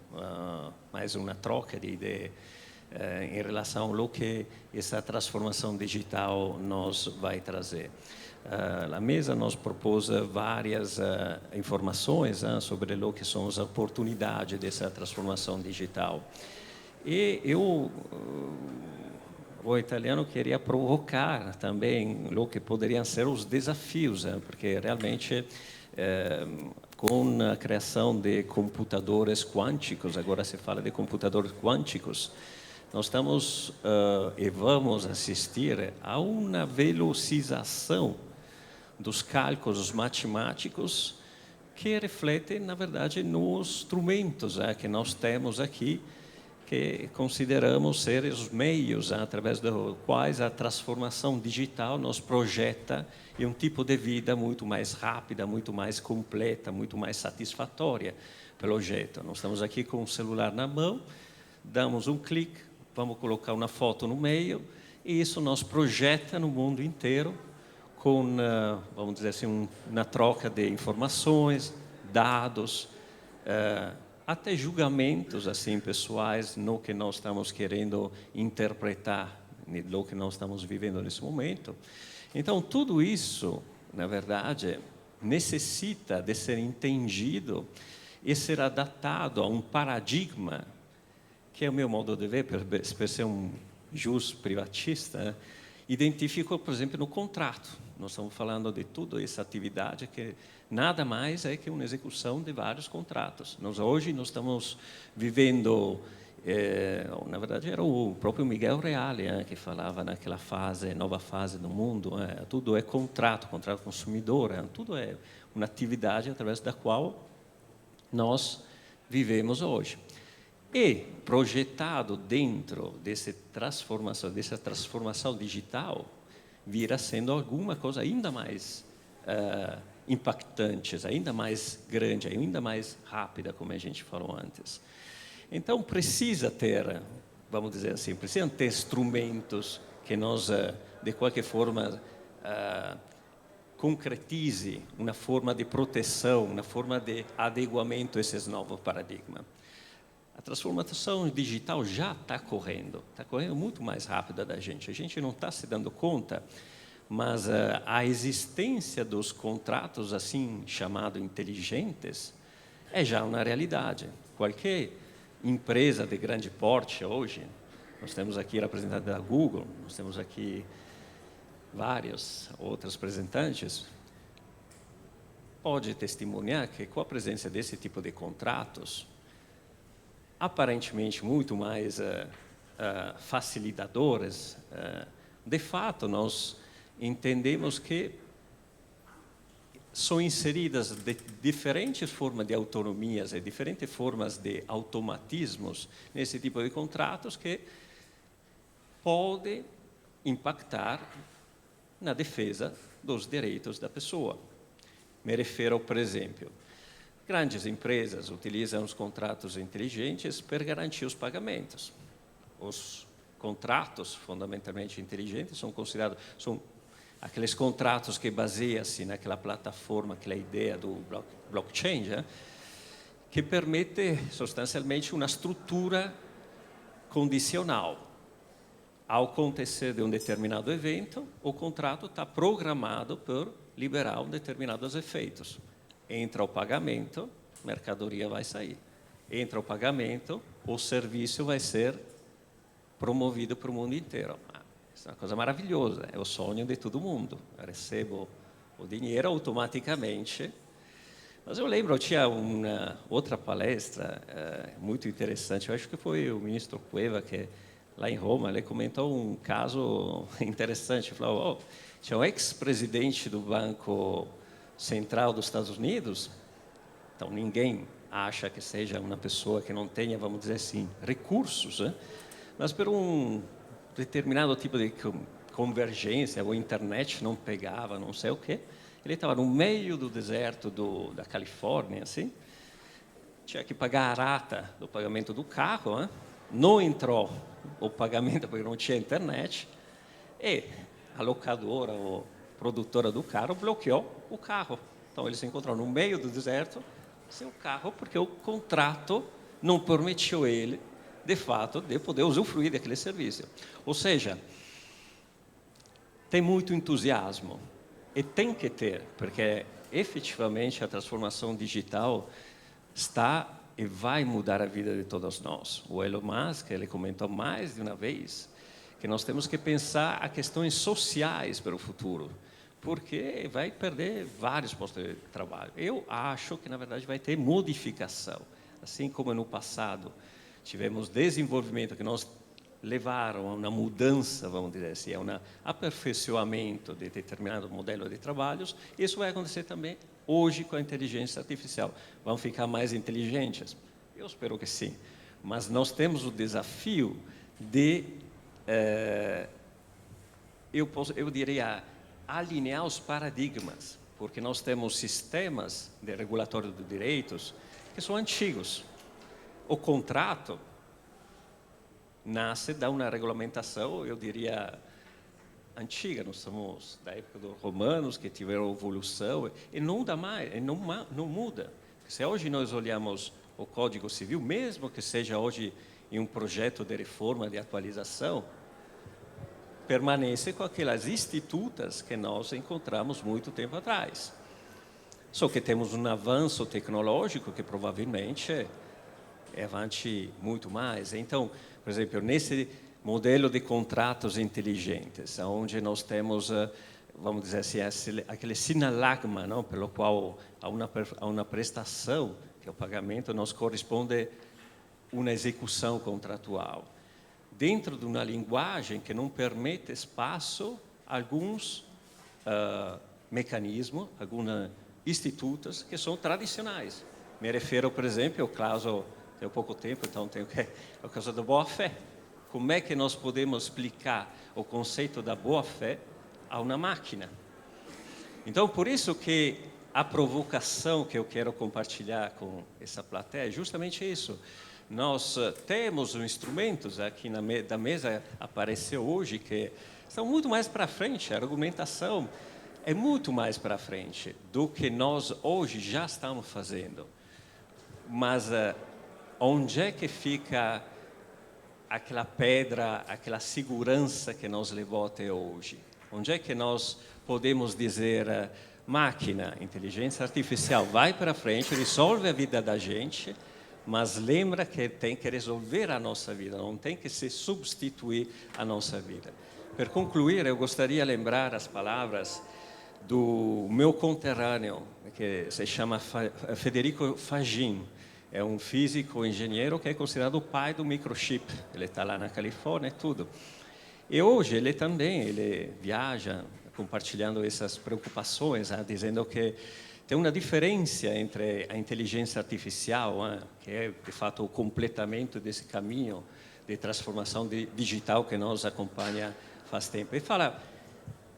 mais uma troca de ideias em relação ao que essa transformação digital nos vai trazer. A mesa nos propôs várias informações sobre o que são as oportunidades dessa transformação digital. E eu, o italiano, queria provocar também o que poderiam ser os desafios, porque realmente com a criação de computadores quânticos, agora se fala de computadores quânticos, nós estamos e vamos assistir a uma velocização dos cálculos matemáticos que refletem, na verdade, nos instrumentos que nós temos aqui, que consideramos ser os meios através dos quais a transformação digital nos projeta em um tipo de vida muito mais rápida, muito mais completa, muito mais satisfatória, pelo jeito. Nós estamos aqui com o celular na mão, damos um clique, vamos colocar uma foto no meio, e isso nos projeta no mundo inteiro, com, vamos dizer assim, uma troca de informações, dados, até julgamentos assim pessoais no que nós estamos querendo interpretar, no que nós estamos vivendo nesse momento. Então, tudo isso, na verdade, necessita de ser entendido e ser adaptado a um paradigma que é o meu modo de ver, por ser um jus privatista, identifico, por exemplo, no contrato. Nós estamos falando de toda essa atividade que nada mais é que uma execução de vários contratos. Hoje nós estamos vivendo, na verdade era o próprio Miguel Reale que falava naquela fase, nova fase do mundo, tudo é contrato consumidor, tudo é uma atividade através da qual nós vivemos hoje. E projetado dentro dessa transformação digital, virá sendo alguma coisa ainda mais impactante, ainda mais grande, ainda mais rápida, como a gente falou antes. Então, precisa ter, vamos dizer assim, precisa ter instrumentos que nos, de qualquer forma, concretize uma forma de proteção, uma forma de adequamento a esses novos paradigmas. A transformação digital já está correndo muito mais rápida da gente. A gente não está se dando conta, mas a existência dos contratos assim chamados inteligentes é já uma realidade. Qualquer empresa de grande porte hoje, nós temos aqui representantes da Google, nós temos aqui vários outros representantes, pode testemunhar que com a presença desse tipo de contratos, aparentemente muito mais facilitadores, de fato nós entendemos que são inseridas diferentes formas de autonomias e diferentes formas de automatismos nesse tipo de contratos que pode impactar na defesa dos direitos da pessoa. Me refiro, por exemplo, grandes empresas utilizam os contratos inteligentes para garantir os pagamentos. Os contratos fundamentalmente inteligentes são considerados aqueles contratos que baseiam-se naquela plataforma, aquela ideia do blockchain, que permite substancialmente uma estrutura condicional. Ao acontecer de um determinado evento, o contrato está programado para liberar determinados efeitos. Entra o pagamento, a mercadoria vai sair. Entra o pagamento, o serviço vai ser promovido para o mundo inteiro. Isso é uma coisa maravilhosa, é o sonho de todo mundo. Eu recebo o dinheiro automaticamente. Mas eu lembro, tinha uma outra palestra muito interessante, eu acho que foi o ministro Cueva, que lá em Roma, ele comentou um caso interessante. Falou, tinha um ex-presidente do Banco Central dos Estados Unidos, então ninguém acha que seja uma pessoa que não tenha, vamos dizer assim, recursos, mas por um determinado tipo de convergência, a internet não pegava, não sei o quê. Ele estava no meio do deserto da Califórnia, assim, tinha que pagar a rata do pagamento do carro, não entrou o pagamento porque não tinha internet, e a locadora ou produtora do carro bloqueou o carro. Então ele se encontrou no meio do deserto sem o carro porque o contrato não permitiu ele, de fato, de poder usufruir daquele serviço. Ou seja, tem muito entusiasmo, e tem que ter, porque efetivamente a transformação digital está e vai mudar a vida de todos nós. O Elon Musk, ele comentou mais de uma vez que nós temos que pensar a questões sociais para o futuro, porque vai perder vários postos de trabalho. Eu acho que, na verdade, vai ter modificação. Assim como no passado tivemos desenvolvimento que nos levaram a uma mudança, vamos dizer assim, a um aperfeiçoamento de determinado modelo de trabalhos, isso vai acontecer também hoje com a inteligência artificial. Vão ficar mais inteligentes? Eu espero que sim. Mas nós temos o desafio de, eu diria, alinhar os paradigmas, porque nós temos sistemas de regulatório de direitos que são antigos. O contrato nasce da uma regulamentação, eu diria, antiga. Nós somos da época dos romanos, que tiveram evolução, e não dá mais, e não muda. Se hoje nós olhamos o Código Civil, mesmo que seja hoje em um projeto de reforma, de atualização, permanece com aquelas institutas que nós encontramos muito tempo atrás. Só que temos um avanço tecnológico que provavelmente avante muito mais. Então, por exemplo, nesse modelo de contratos inteligentes, onde nós temos, vamos dizer assim, aquele sinalagma, não, pelo qual a uma prestação, que é o pagamento, nos corresponde uma execução contratual, dentro de uma linguagem que não permite espaço a alguns mecanismos, alguns institutos que são tradicionais. Me refiro, por exemplo, ao caso, tenho pouco tempo, então tenho que, ao caso da boa-fé. Como é que nós podemos explicar o conceito da boa-fé a uma máquina? Então, por isso que a provocação que eu quero compartilhar com essa plateia é justamente isso. Nós temos instrumentos aqui da mesa, apareceu hoje, que estão muito mais para frente, a argumentação é muito mais para frente do que nós hoje já estamos fazendo. Mas onde é que fica aquela pedra, aquela segurança que nos levou até hoje? Onde é que nós podemos dizer, máquina, inteligência artificial, vai para frente, resolve a vida da gente, mas lembra que tem que resolver a nossa vida, não tem que se substituir a nossa vida. Per concluir, eu gostaria de lembrar as palavras do meu conterrâneo, que se chama Federico Fagin. É um físico engenheiro que é considerado o pai do microchip. Ele está lá na Califórnia e tudo. E hoje ele viaja compartilhando essas preocupações, dizendo que tem uma diferença entre a inteligência artificial, que é de fato o completamento desse caminho de transformação digital que nos acompanha faz tempo. E fala,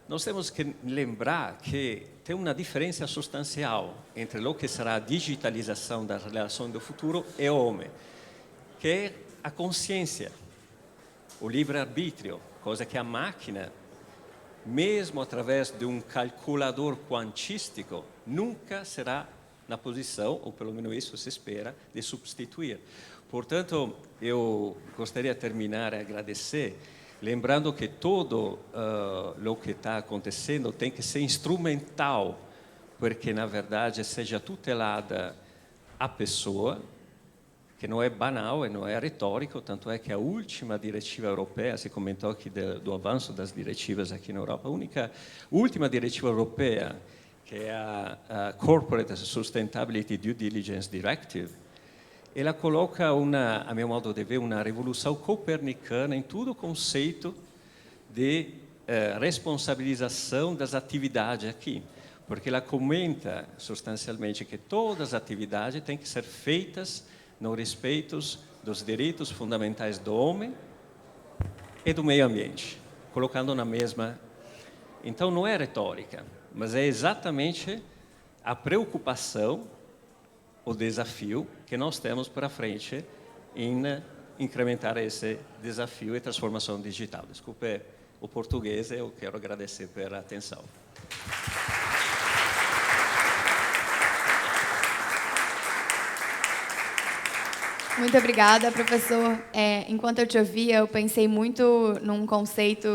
nós temos que lembrar que tem uma diferença substancial entre o que será a digitalização da relação do futuro e o homem, que é a consciência, o livre-arbítrio, coisa que a máquina, mesmo através de um calculador quantístico, nunca será na posição, ou pelo menos isso se espera, de substituir. Portanto, eu gostaria de terminar e agradecer, lembrando que tudo o que está acontecendo tem que ser instrumental, porque, na verdade, seja tutelada a pessoa, que não é banal e não é retórico, tanto é que a última diretiva europeia, se comentou aqui do avanço das diretivas aqui na Europa, a última diretiva europeia, que é a Corporate Sustainability Due Diligence Directive, ela coloca, a meu modo de ver, uma revolução copernicana em todo o conceito de responsabilização das atividades aqui, porque ela comenta substancialmente que todas as atividades têm que ser feitas no respeito dos direitos fundamentais do homem e do meio ambiente, colocando na mesma. Então, não é retórica, mas é exatamente a preocupação, o desafio que nós temos para frente em incrementar esse desafio e transformação digital. Desculpe o português, eu quero agradecer pela atenção. Muito obrigada, professor. Enquanto eu te ouvia, eu pensei muito num conceito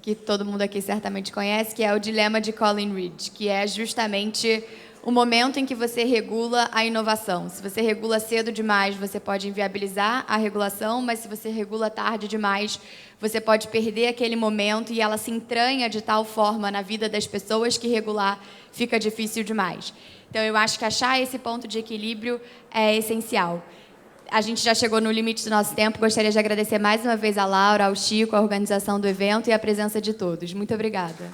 que todo mundo aqui certamente conhece, que é o dilema de Colin Reed, que é justamente o momento em que você regula a inovação. Se você regula cedo demais, você pode inviabilizar a regulação, mas se você regula tarde demais, você pode perder aquele momento e ela se entranha de tal forma na vida das pessoas que regular fica difícil demais. Então, eu acho que achar esse ponto de equilíbrio é essencial. A gente já chegou no limite do nosso tempo. Gostaria de agradecer mais uma vez a Laura, ao Chico, a organização do evento e a presença de todos. Muito obrigada.